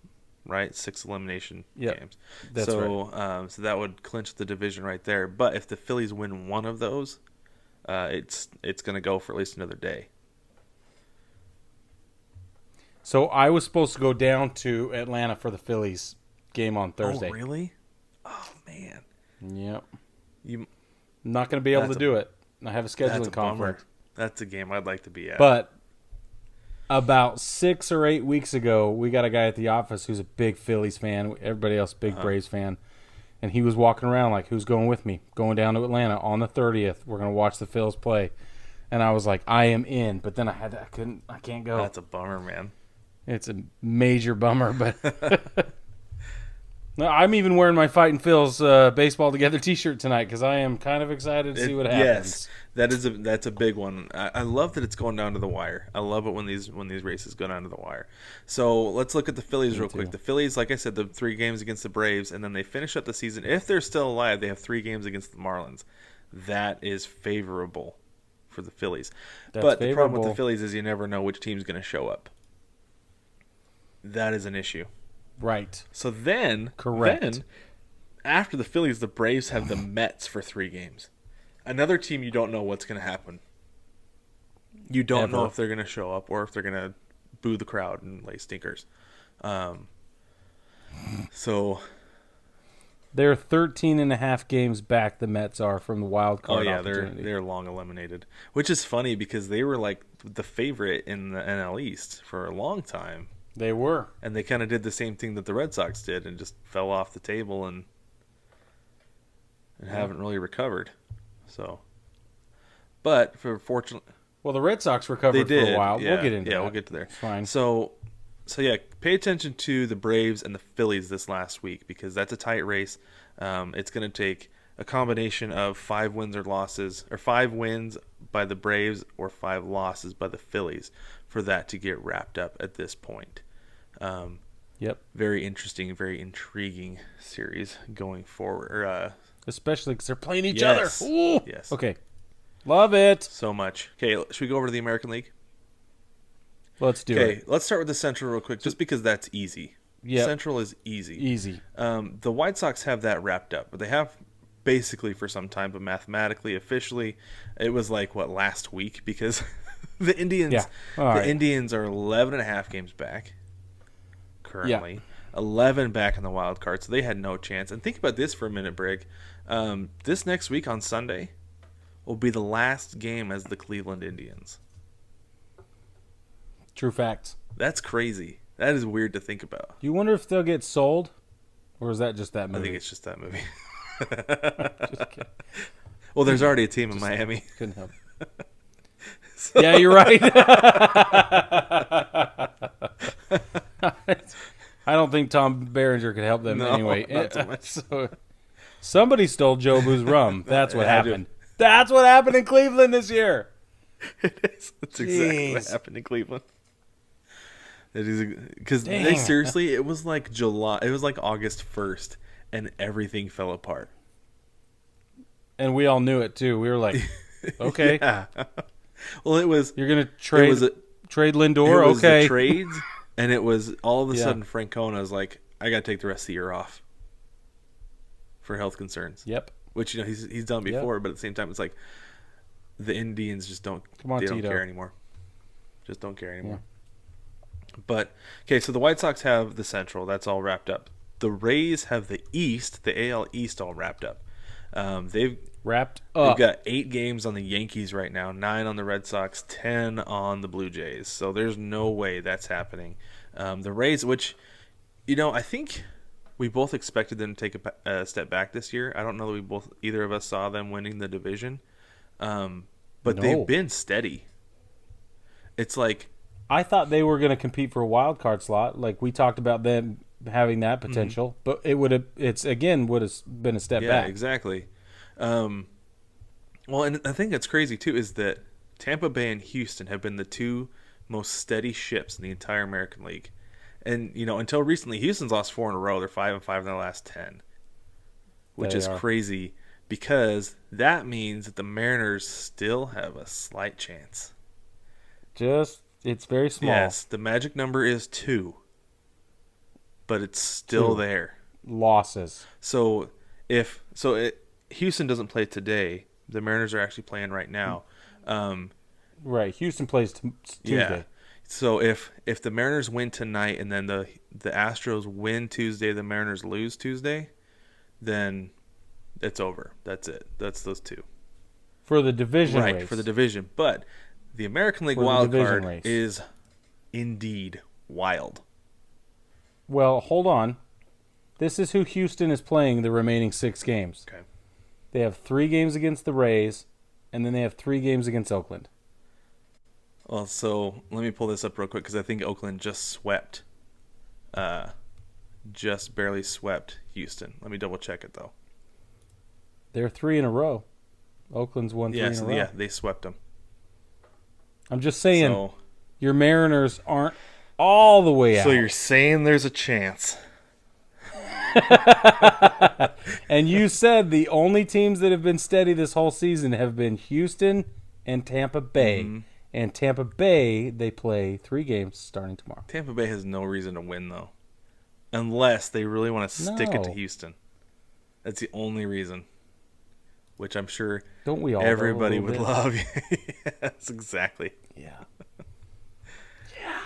Right, 6 elimination games. That's right. So that would clinch the division right there. But if the Phillies win one of those, it's going to go for at least another day. So I was supposed to go down to Atlanta for the Phillies game on Thursday. Oh, really? Oh man. Yep. I'm not going to be able to do it. I have a scheduling conflict. That's a game I'd like to be at. But about 6 or 8 weeks ago, we got a guy at the office who's a big Phillies fan. Everybody else, big Braves fan. And he was walking around like, who's going with me? Going down to Atlanta on the 30th. We're going to watch the Phils play. And I was like, I am in. But then I can't go. That's a bummer, man. It's a major bummer. But no, I'm even wearing my Fightin' Phils Baseball Together t-shirt tonight because I am kind of excited to see what happens. Yes, that's a big one. I love that it's going down to the wire. I love it when these races go down to the wire. So let's look at the Phillies real quick. The Phillies, like I said, the 3 games against the Braves, and then they finish up the season. If they're still alive, they have 3 games against the Marlins. That is favorable for the Phillies. That's but the problem with favorable. the Phillies is you never know which team's going to show up. That is an issue. Right. So then, Correct. after the Phillies, the Braves have the Mets for 3 games. Another team you don't know what's going to happen. You don't know if they're going to show up or if they're going to boo the crowd and lay stinkers. So they're 13 and a half games back, the Mets are, from the wild card opportunity. they're long eliminated. Which is funny because they were like the favorite in the NL East for a long time. They were. And they kind of did the same thing that the Red Sox did and just fell off the table and haven't really recovered. So, but fortunately, Well, the Red Sox recovered for a while. Yeah, We'll get into that. Yeah, we'll get to there. It's fine. So yeah, pay attention to the Braves and the Phillies this last week because that's a tight race. It's going to take a combination of 5 wins or losses, or 5 wins by the Braves or 5 losses by the Phillies for that to get wrapped up at this point. Yep. Very interesting, very intriguing series going forward. Especially because they're playing each Yes. other. Ooh. Yes. Okay. Love it. So much. Okay, should we go over to the American League? Let's do Okay, it. let's start with the Central real quick, just because that's easy. Yep. Central is easy. Easy. The White Sox have that wrapped up, but they have basically for some time, but mathematically, officially, it was like, last week? Because the Indians Indians are 11 and a half games back currently. Yeah. 11 back in the wild card, so they had no chance. And think about this for a minute, Brig. This next week on Sunday will be the last game as the Cleveland Indians. True facts. That's crazy. That is weird to think about. Do you wonder if they'll get sold? Or is that just that movie? I think it's just that movie. Just kidding. Well, there's already a team in Miami. Couldn't help. Yeah, you're right. I don't think Tom Berenger could help them No, anyway. not so much. So, somebody stole Joe Boo's rum. That's what It had to. happened. That's what happened in Cleveland this year. It is. That's exactly what Jeez. happened in Cleveland. It is because they Dang. seriously. It was like July. It was like August 1st, and everything fell apart. And we all knew it too. We were like, okay, Yeah. Well, it was. you're gonna trade was a- trade Lindor. It was Okay, the trades, and it was all of a Yeah. sudden Francona was like, "I got to take the rest of the year off for health concerns." Yep. Which he's done before, but at the same time, it's like the Indians just don't. Come on, they don't Tito. care anymore. Just don't care anymore. But okay, so the White Sox have the Central. That's all wrapped up. The Rays have the East, the AL East, all wrapped up. They've Wrapped They've up. got 8 games on the Yankees right now, 9 on the Red Sox, 10 on the Blue Jays. So there's no way that's happening. The Rays, which, I think we both expected them to take a step back this year. I don't know that either of us saw them winning the division. But No. they've been steady. It's like, I thought they were going to compete for a wild card slot. Like we talked about them having that potential, but it would have been a step yeah, back. exactly. Well, and I think that's crazy too is that Tampa Bay and Houston have been the 2 most steady ships in the entire American League. And, until recently, Houston's lost 4 in a row. They're 5-5 in their last 10, which They is are. crazy because that means that the Mariners still have a slight chance. It's very small. Yes, the magic number is 2, but it's still 2. there. Losses. So Houston doesn't play today. The Mariners are actually playing right now. Right. Houston plays Tuesday. Yeah. So if the Mariners win tonight and then the Astros win Tuesday, the Mariners lose Tuesday, then it's over. That's it. That's those 2. For the division Right, race. for the division. But the American League For the wild division card race. is indeed wild. Well, hold on. This is who Houston is playing the remaining 6 games. Okay. They have 3 games against the Rays, and then they have 3 games against Oakland. Well, so let me pull this up real quick because I think Oakland just barely swept Houston. Let me double check it though. They're 3 in a row. Oakland's won 3 in a row. Yeah, they swept them. I'm just saying, So, your Mariners aren't all the way out. so you're saying there's a chance? And you said the only teams that have been steady this whole season have been Houston and Tampa Bay. Mm-hmm. And Tampa Bay, they play 3 games starting tomorrow. Tampa Bay has no reason to win, though. Unless they really want to stick it to No. Houston. That's the only reason. Which I'm sure Don't we all? everybody though, a would little bit? love. Yes, exactly. Yeah.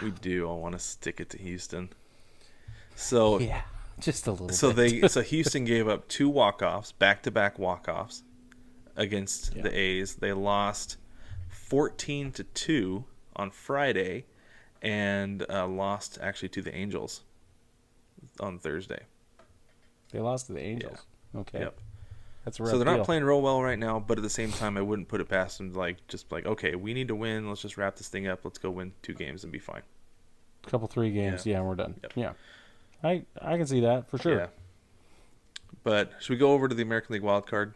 We do all want to stick it to Houston. So Yeah. Just a little so bit. so Houston gave up 2 walk-offs, back-to-back walk-offs against the A's. They lost 14-2 on Friday and lost actually to the Angels on Thursday. They lost to the Angels. Okay. Yep. That's a rough So they're not deal. playing real well right now, but at the same time, I wouldn't put it past them just like, okay, we need to win. Let's just wrap this thing up. Let's go win 2 games and be fine. Couple 3 games. Yeah. Yeah, and we're done. Yep. Yeah. I can see that for sure. Yeah. But should we go over to the American League wild card?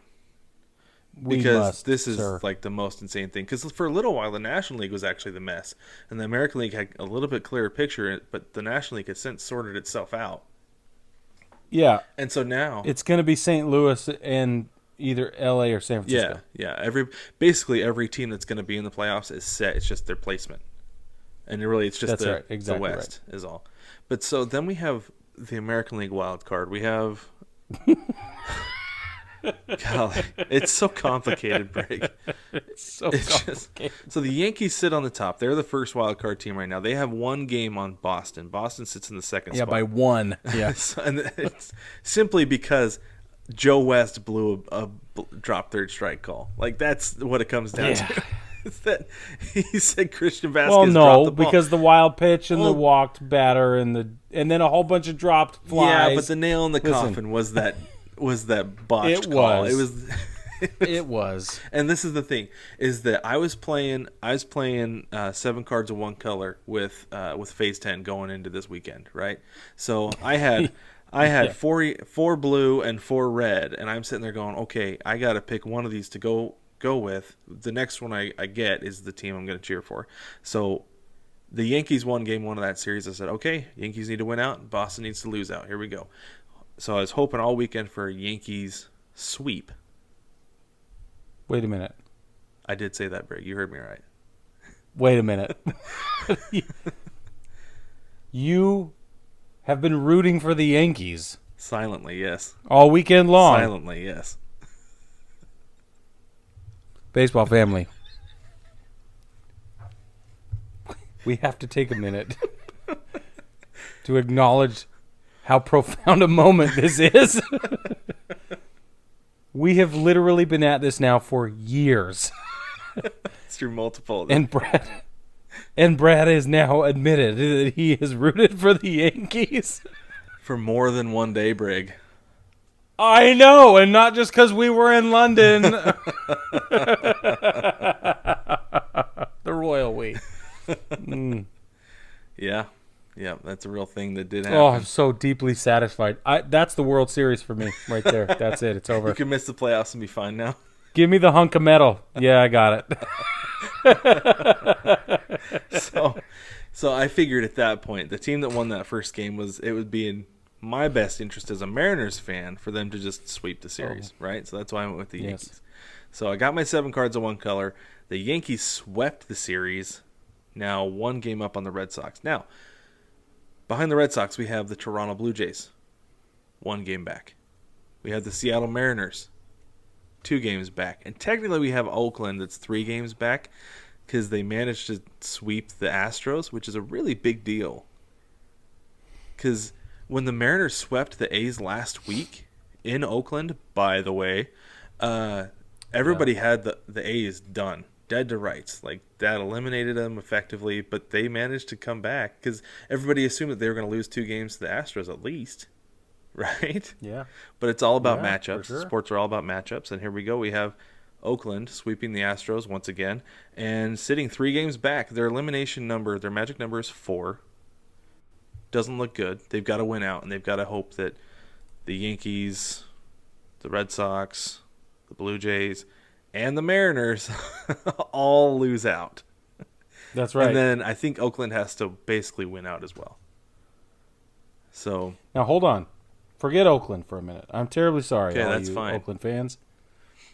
We Because must, this is sir. like the most insane thing. Because for a little while, the National League was actually the mess. And the American League had a little bit clearer picture, but the National League has since sorted itself out. Yeah. And so now... It's going to be St. Louis and either LA or San Francisco. Yeah. Basically, every team that's going to be in the playoffs is set. It's just their placement. And really, it's just That's right. the Exactly West is all. But so then we have the American League wild card. We have... Golly, it's so complicated, Brig. So It's complicated. so the Yankees sit on the top. They're the first wild card team right now. They have 1 game on Boston. Boston sits in the second Yeah, spot. by 1. Yeah. And it's simply because Joe West blew a drop third strike call. Like, that's what it comes down to. It's that he said Christian Vasquez Well, dropped no, the ball. because the wild pitch and the Well- walked batter and then a whole bunch of dropped flies. Yeah, but the nail in the Listen. coffin was that botched It call. was. It was. It was. And this is the thing: is that I was playing 7 cards of 1 color with Phase 10 going into this weekend, right? So I had Yeah. 4 blue and 4 red, and I'm sitting there going, okay, I got to pick one of these to go with. The next one I get is the team I'm going to cheer for. So the Yankees won game 1 of that series. I said, okay, Yankees need to win out, Boston needs to lose out. Here we go. So I was hoping all weekend for a Yankees sweep. Wait a minute. I did say that, Brig. You heard me right. Wait a minute. You have been rooting for the Yankees Silently, yes. all weekend long. Silently, yes. Baseball family. We have to take a minute to acknowledge how profound a moment this is. We have literally been at this now for years. It's through multiple. And Brad has now admitted that he has rooted for the Yankees. For more than one day, Brig. I know, and not just because we were in London. The royal we. Yeah. Yeah, that's a real thing that did Oh, happen. I'm so deeply satisfied. That's the World Series for me right there. That's it. It's over. You can miss the playoffs and be fine now. Give me the hunk of metal. Yeah, I got it. So I figured at that point, the team that won that first game it would be in my best interest as a Mariners fan for them to just sweep the series, right? So that's why I went with the Yes. Yankees. So I got my 7 cards of 1 color. The Yankees swept the series, now 1 game up on the Red Sox. Now, behind the Red Sox, we have the Toronto Blue Jays, 1 game back. We have the Seattle Mariners, 2 games back. And technically we have Oakland that's 3 games back because they managed to sweep the Astros, which is a really big deal. Because when the Mariners swept the A's last week in Oakland, by the way, everybody had the A's done. Dead to rights. Like, that eliminated them effectively, but they managed to come back because everybody assumed that they were going to lose 2 games to the Astros at least, right? Yeah. But it's all about Yeah, matchups. for sure. Sports are all about matchups, and here we go. We have Oakland sweeping the Astros once again and sitting 3 games back. Their elimination number, their magic number is 4. Doesn't look good. They've got to win out, and they've got to hope that the Yankees, the Red Sox, the Blue Jays, and the Mariners all lose out. That's right. And then I think Oakland has to basically win out as well. So Now, hold on. Forget Oakland for a minute. I'm terribly sorry, Okay, all that's you fine. Oakland fans.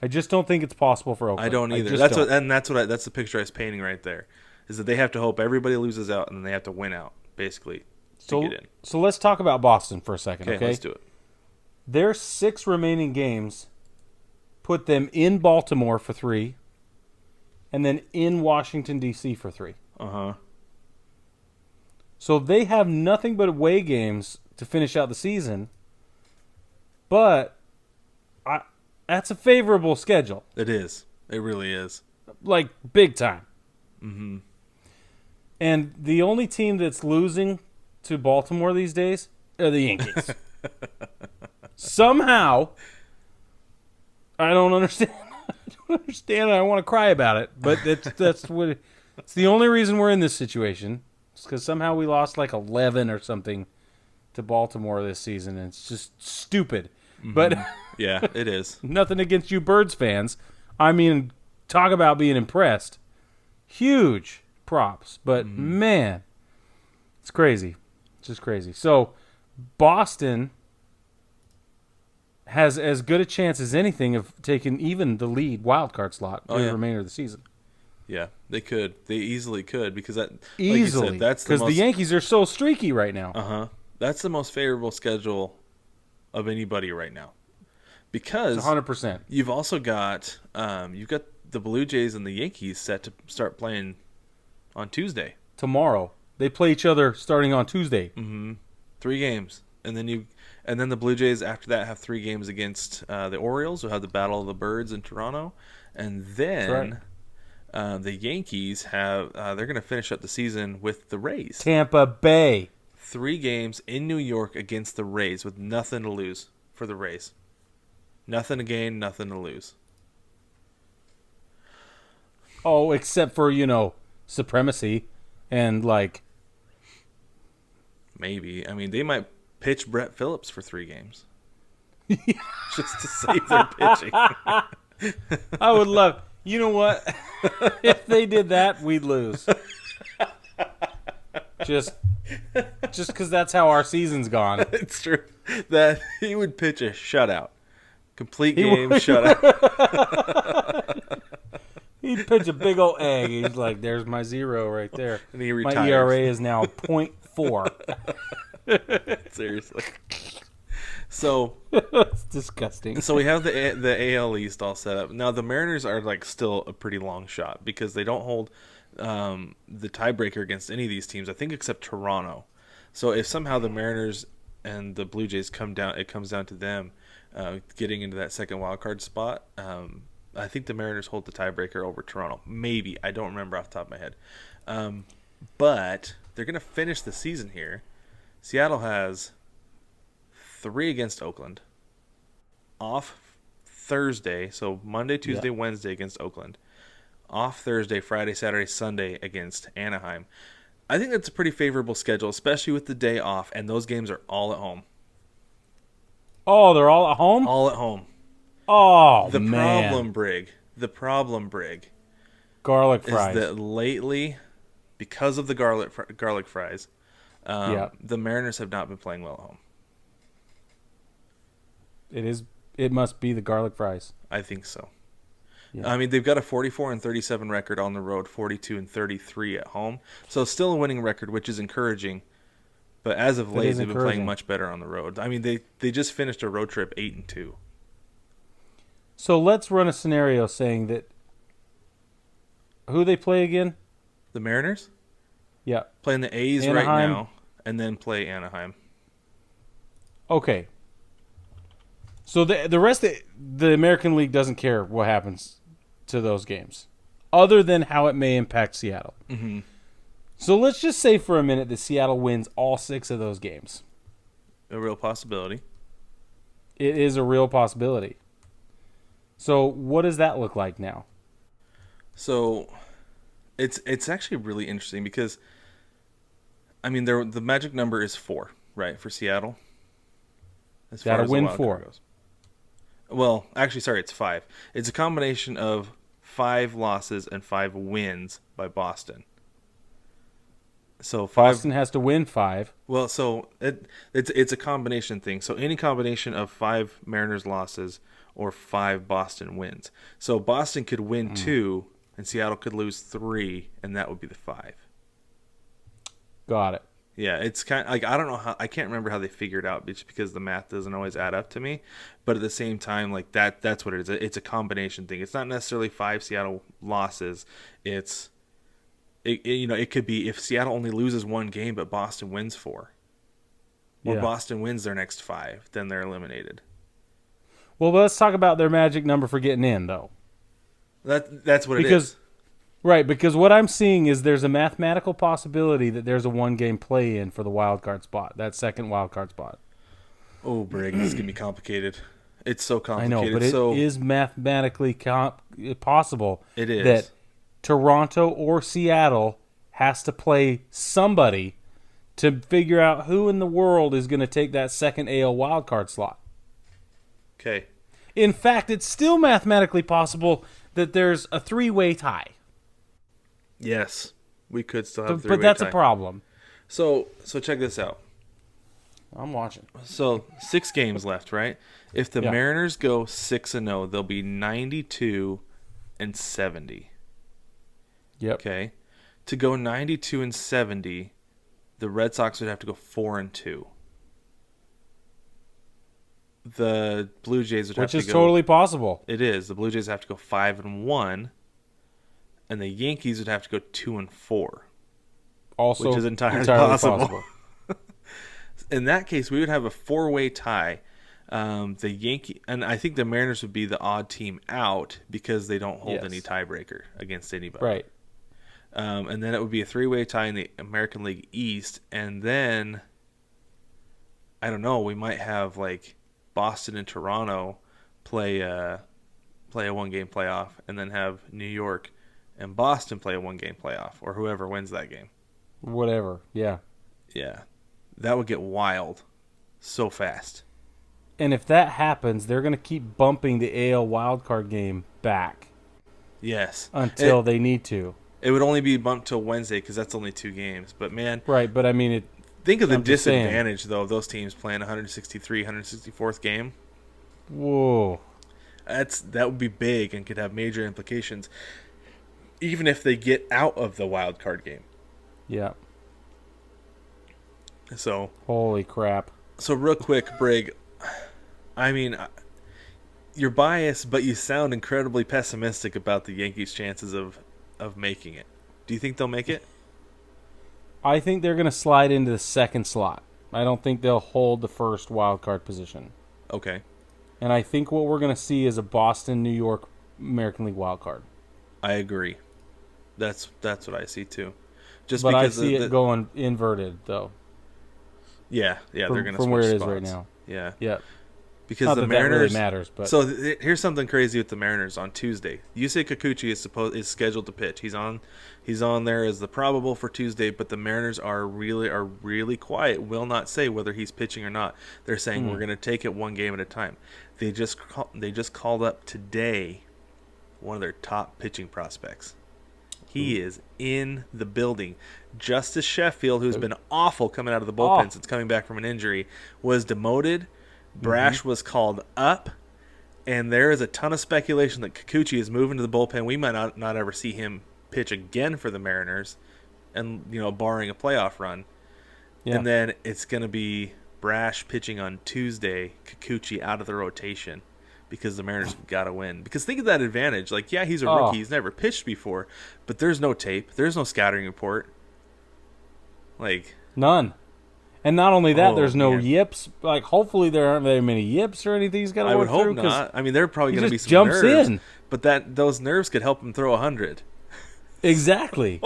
I just don't think it's possible for Oakland. I don't either. That's the picture I was painting right there. Is that they have to hope everybody loses out and then they have to win out, basically, to get in. So let's talk about Boston for a second, okay? Let's do it. Their 6 remaining games put them in Baltimore for 3, and then in Washington, D.C. for 3. Uh-huh. So they have nothing but away games to finish out the season, but that's a favorable schedule. It is. It really is. Like, big time. Mm-hmm. And the only team that's losing to Baltimore these days are the Yankees. Somehow, I don't understand. I want to cry about it, but that's what. It's the only reason we're in this situation. It's because somehow we lost like 11 or something to Baltimore this season, and it's just stupid. Mm-hmm. But yeah, it is. Nothing against you Birds fans. I mean, talk about being impressed. Huge props, but man, it's crazy. It's just crazy. So Boston has as good a chance as anything of taking even the lead wild card slot for the remainder of the season. Yeah, they could. They easily could because that easily like you said, that's because the Yankees are so streaky right now. That's the most favorable schedule of anybody right now because 100%. You've also got the Blue Jays and the Yankees set to start playing on Tuesday. Tomorrow they play each other starting on Tuesday. 3 games, and then the Blue Jays after that have 3 games against the Orioles. We'll have the Battle of the Birds in Toronto, and then the Yankees have they're going to finish up the season with the Rays. Tampa Bay. 3 games in New York against the Rays with nothing to lose for the Rays. Nothing to gain, nothing to lose. Oh, except for, supremacy and like... Maybe. I mean, they might pitch Brett Phillips for 3 games. Just to save their pitching. I would love... You know what? If they did that, we'd lose. Just because that's how our season's gone. It's true. That he would pitch a shutout. Complete game shutout. He'd pitch a big old egg. He's like, there's my 0 right there. And he retires. My ERA is now 0.4. Seriously. So it's disgusting. So we have the AL East all set up. Now the Mariners are like still a pretty long shot because they don't hold the tiebreaker against any of these teams, I think, except Toronto. So if somehow the Mariners and the Blue Jays come down, it comes down to them getting into that second wild card spot. I think the Mariners hold the tiebreaker over Toronto. Maybe. I don't remember off the top of my head. But they're going to finish the season here. Seattle has 3 against Oakland. Off Thursday, so Monday, Tuesday, Wednesday against Oakland. Off Thursday, Friday, Saturday, Sunday against Anaheim. I think that's a pretty favorable schedule, especially with the day off, and those games are all at home. Oh, they're all at home? All at home. Oh, the man. The problem, Brig, garlic fries. Is that lately, because of the garlic fries, the Mariners have not been playing well at home. It must be the garlic fries. I think so. Yeah. I mean, they've got a 44-37 record on the road, 42-33 at home. So still a winning record, which is encouraging. But as of late, they've been playing much better on the road. I mean, they just finished a road trip 8-2. So let's run a scenario saying that who they play again? The Mariners? Yeah. Playing the A's Anaheim. right now, and then play Anaheim. Okay. So the rest of the American League doesn't care what happens to those games, other than how it may impact Seattle. Mm-hmm. So let's just say for a minute that Seattle wins all 6 of those games. A real possibility. It is a real possibility. So what does that look like now? So it's actually really interesting because, I mean, the magic number is 4, right, for Seattle? As far Gotta as the win wild 4. card goes. Well, actually, sorry, it's 5. It's a combination of 5 losses and 5 wins by Boston. So 5. Boston has to win 5. Well, so it's a combination thing. So any combination of 5 Mariners losses or 5 Boston wins. So Boston could win 2, and Seattle could lose 3, and that would be the 5. Got it. Yeah, it's kind of like I don't know how I can't remember how they figured it out just because the math doesn't always add up to me. But at the same time, like that's what it is. It's a combination thing. It's not necessarily 5 Seattle losses. It could be if Seattle only loses 1 game but Boston wins 4. Or Boston wins their next 5, then they're eliminated. Well, let's talk about their magic number for getting in, though. That's what it is. Right, because what I'm seeing is there's a mathematical possibility that there's a 1-game play-in for the wild card spot, that second wild card spot. Oh, Brig, this is going to be complicated. It's so complicated. I know, but it is mathematically possible it is. that Toronto or Seattle has to play somebody to figure out who in the world is going to take that second AL wild card slot. Okay. In fact, it's still mathematically possible that there's a 3-way tie. Yes, we could still have a 3-way tie. But that's a problem. So check this out. I'm watching. So 6 games left, right? If the Mariners go 6-0, they'll be 92-70. Yep. Okay. To go 92-70, the Red Sox would have to go 4-2. The Blue Jays would have to go. Which is totally possible. It is. The Blue Jays have to go 5-1. And the Yankees would have to go 2-4. Also, which is entirely possible. In that case, we would have a 4-way tie. The Yankee and I think the Mariners would be the odd team out because they don't hold any tiebreaker against anybody. Right. And then it would be a 3-way tie in the American League East, and then I don't know. We might have like Boston and Toronto play a 1-game playoff, and then have New York and Boston play a 1-game playoff, or whoever wins that game. Whatever, yeah. Yeah. That would get wild so fast. And if that happens, they're going to keep bumping the AL wildcard game back. Yes. Until they need to. It would only be bumped till Wednesday because that's only 2 games. But, man. Right, but I mean, think of the disadvantage, though, of those teams playing 164th game. Whoa. That would be big and could have major implications, even if they get out of the wild card game. Yeah. So. Holy crap. So real quick, Brig. I mean, you're biased, but you sound incredibly pessimistic about the Yankees' chances of making it. Do you think they'll make it? I think they're going to slide into the second slot. I don't think they'll hold the first wild card position. Okay. And I think what we're going to see is a Boston, New York, American League wild card. I agree. That's what I see too. Just but because I see it going inverted though. Yeah, they're going to switch from where it spots. is right now. Yeah. Because not the that Mariners that really matters, but so here's something crazy with the Mariners on Tuesday. Yusei Kikuchi is scheduled to pitch. He's on there as the probable for Tuesday, but the Mariners are really quiet. Will not say whether he's pitching or not. They're saying we're going to take it 1 game at a time. They just called up today one of their top pitching prospects. He is in the building. Justice Sheffield, who's been awful coming out of the bullpen since coming back from an injury, was demoted. Brash was called up, and there is a ton of speculation that Kikuchi is moving to the bullpen. We might not ever see him pitch again for the Mariners, and barring a playoff run. Yeah. And then it's going to be Brash pitching on Tuesday, Kikuchi out of the rotation because the Mariners have got to win. Because think of that advantage. Like, yeah, he's a rookie. He's never pitched before, but there's no tape. There's no scouting report. Like none. And not only that, there's no yips. Like, hopefully there aren't very many yips or anything he's got to work through. I would hope not. I mean, there are probably going to be some jumps nerves. In. But those nerves could help him throw 100. Exactly.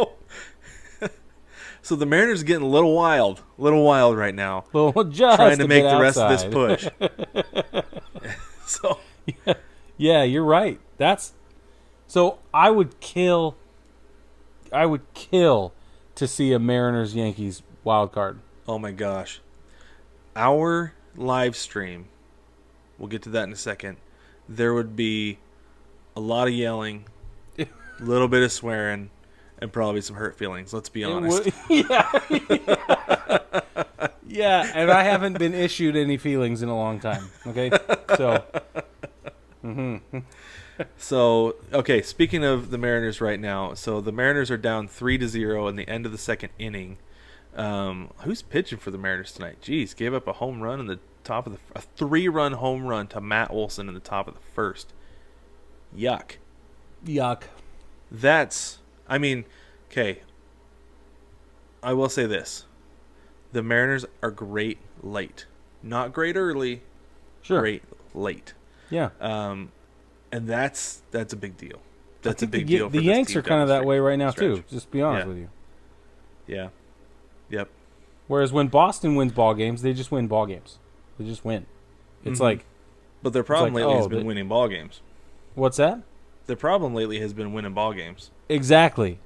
So the Mariners are getting a little wild right now. Well, just trying to make the rest outside. of this push. So yeah, you're right. So I would kill to see a Mariners Yankees wild card. Oh my gosh. Our live stream, we'll get to that in a second. There would be a lot of yelling, a little bit of swearing, and probably some hurt feelings. Let's be honest. Yeah, and I haven't been issued any feelings in a long time. Okay, so. So, okay, speaking of the Mariners right now, so the Mariners are down 3-0 in the end of the second inning. Who's pitching for the Mariners tonight? Jeez, gave up a home run in the top of a 3-run home run to Matt Olson in the top of the first. Yuck. That's, I mean, okay, I will say this. The Mariners are great late. Not great early, Sure. great late. Yeah. And that's a big deal. That's a big deal. The Yanks are kind of that way right now too. Just to be honest with you. Yeah. Yep. Whereas when Boston wins ball games, they just win ball games. They just win. It's like. But their problem lately has been winning ball games. What's that? Their problem lately has been winning ball games. Exactly.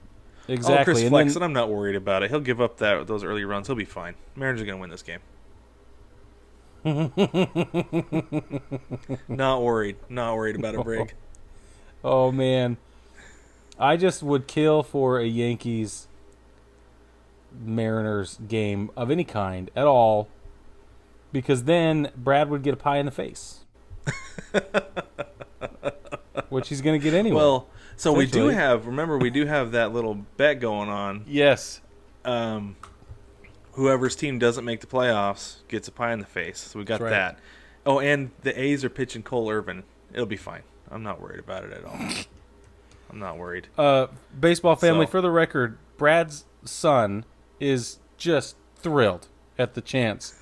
Oh, Chris Flexen, I'm not worried about it. He'll give up those early runs. He'll be fine. Mariners are going to win this game. Not worried about a Brig. Oh man, I just would kill for a Yankees Mariners game of any kind at all, because then Brad would get a pie in the face, which he's going to get anyway. Well, so we do have that little bet going on. Yes. Whoever's team doesn't make the playoffs gets a pie in the face. So we got that. Oh, and the A's are pitching Cole Irvin. It'll be fine. I'm not worried about it at all. I'm not worried. Baseball family, for the record, Brad's son is just thrilled at the chance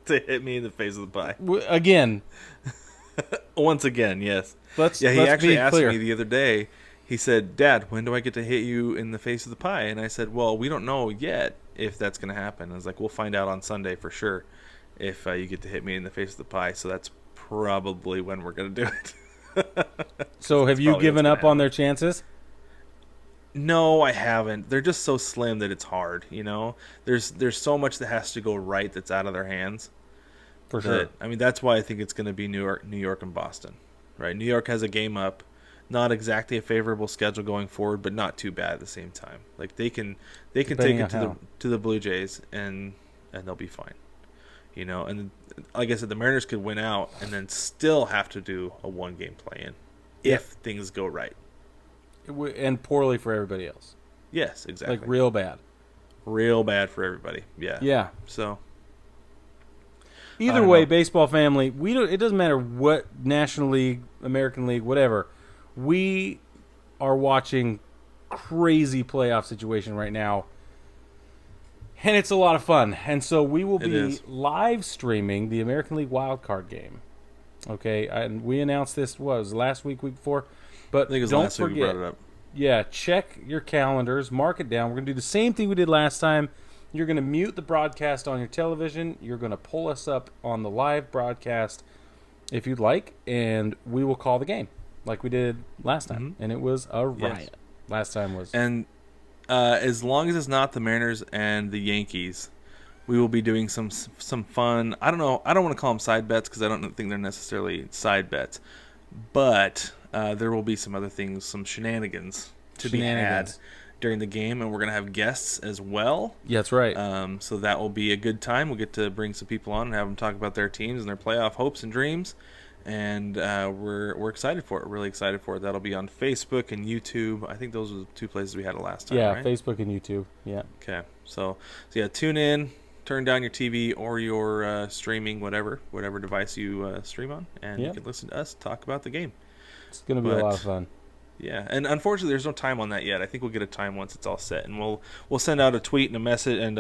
to hit me in the face with the pie. Again. Once again, yes. He actually asked me the other day. He said, "Dad, when do I get to hit you in the face with the pie?" And I said, "Well, we don't know yet if that's going to happen." I was like, "We'll find out on Sunday for sure if you get to hit me in the face with the pie." So that's probably when we're going to do it. So have you given up on their chances? No, I haven't. They're just so slim that it's hard, you know? There's so much that has to go right that's out of their hands. For sure. I mean, that's why I think it's going to be New York and Boston. Right? New York has a game up. Not exactly a favorable schedule going forward, but not too bad at the same time. Like they can take it to the Blue Jays and they'll be fine. You know, and like I said, the Mariners could win out and then still have to do a 1-game play-in if things go right. And poorly for everybody else. Yes, exactly. Like real bad. Real bad for everybody. Yeah. Yeah. So either way, baseball family, it doesn't matter what National League, American League, whatever. We are watching crazy playoff situation right now, and it's a lot of fun. And so we will be live streaming the American League Wild Card game. Okay, and we announced this was last week before, but I think it was don't last forget. Week we brought it up. Yeah, check your calendars, mark it down. We're going to do the same thing we did last time. You're going to mute the broadcast on your television. You're going to pull us up on the live broadcast if you'd like, and we will call the game like we did last time. And it was a riot. Yes. Last time was. And as long as it's not the Mariners and the Yankees, we will be doing some fun. I don't know. I don't want to call them side bets because I don't think they're necessarily side bets. But there will be some other things, some shenanigans to be had during the game, and we're going to have guests as well. Yeah, that's right. So that will be a good time. We'll get to bring some people on and have them talk about their teams and their playoff hopes and dreams. And we're excited for it. Really excited for it. That'll be on Facebook and YouTube. I think those were the two places we had it last time. Yeah, right? Facebook and YouTube. Yeah. Okay. So yeah, tune in, turn down your TV or your streaming, whatever device you stream on, and you can listen to us talk about the game. It's going to be a lot of fun. Yeah, and unfortunately, there's no time on that yet. I think we'll get a time once it's all set, and we'll send out a tweet and a message and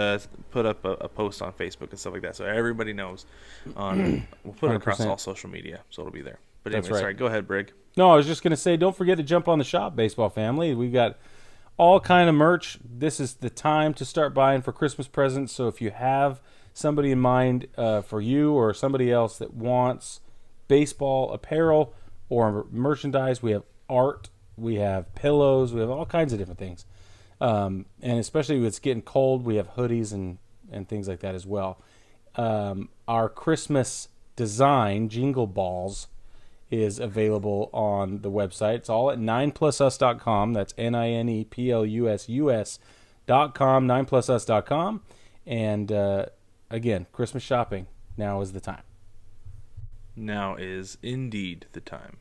put up a post on Facebook and stuff like that, so everybody knows. We'll put it across all social media, so it'll be there. But anyway, sorry, go ahead, Brig. No, I was just going to say, don't forget to jump on the shop, baseball family. We've got all kind of merch. This is the time to start buying for Christmas presents. So if you have somebody in mind for you or somebody else that wants baseball apparel or merchandise, we have art. We have pillows. We have all kinds of different things. And especially when it's getting cold, we have hoodies and things like that as well. Our Christmas design, Jingle Balls, is available on the website. It's all at 9plusus.com. That's NINEPLUSUS.com, 9plusus.com. And again, Christmas shopping, now is the time. Now is indeed the time.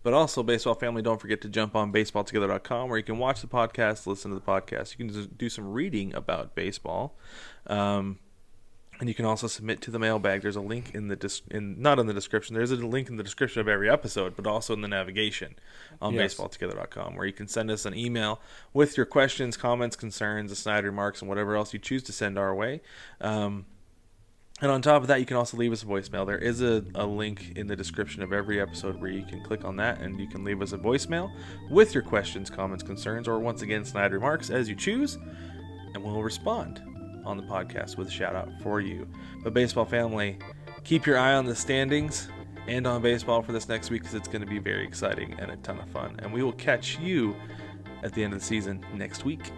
But also, baseball family, don't forget to jump on baseballtogether.com, where you can watch the podcast, listen to the podcast. You can do some reading about baseball. And you can also submit to the mailbag. There's a link in the not in the description. There's a link in the description of every episode, but also in the navigation on baseballtogether.com, where you can send us an email with your questions, comments, concerns, aside remarks, and whatever else you choose to send our way. And on top of that, you can also leave us a voicemail. There is a link in the description of every episode where you can click on that and you can leave us a voicemail with your questions, comments, concerns, or once again, snide remarks as you choose, and we'll respond on the podcast with a shout out for you. But baseball family, keep your eye on the standings and on baseball for this next week, because it's going to be very exciting and a ton of fun. And we will catch you at the end of the season next week.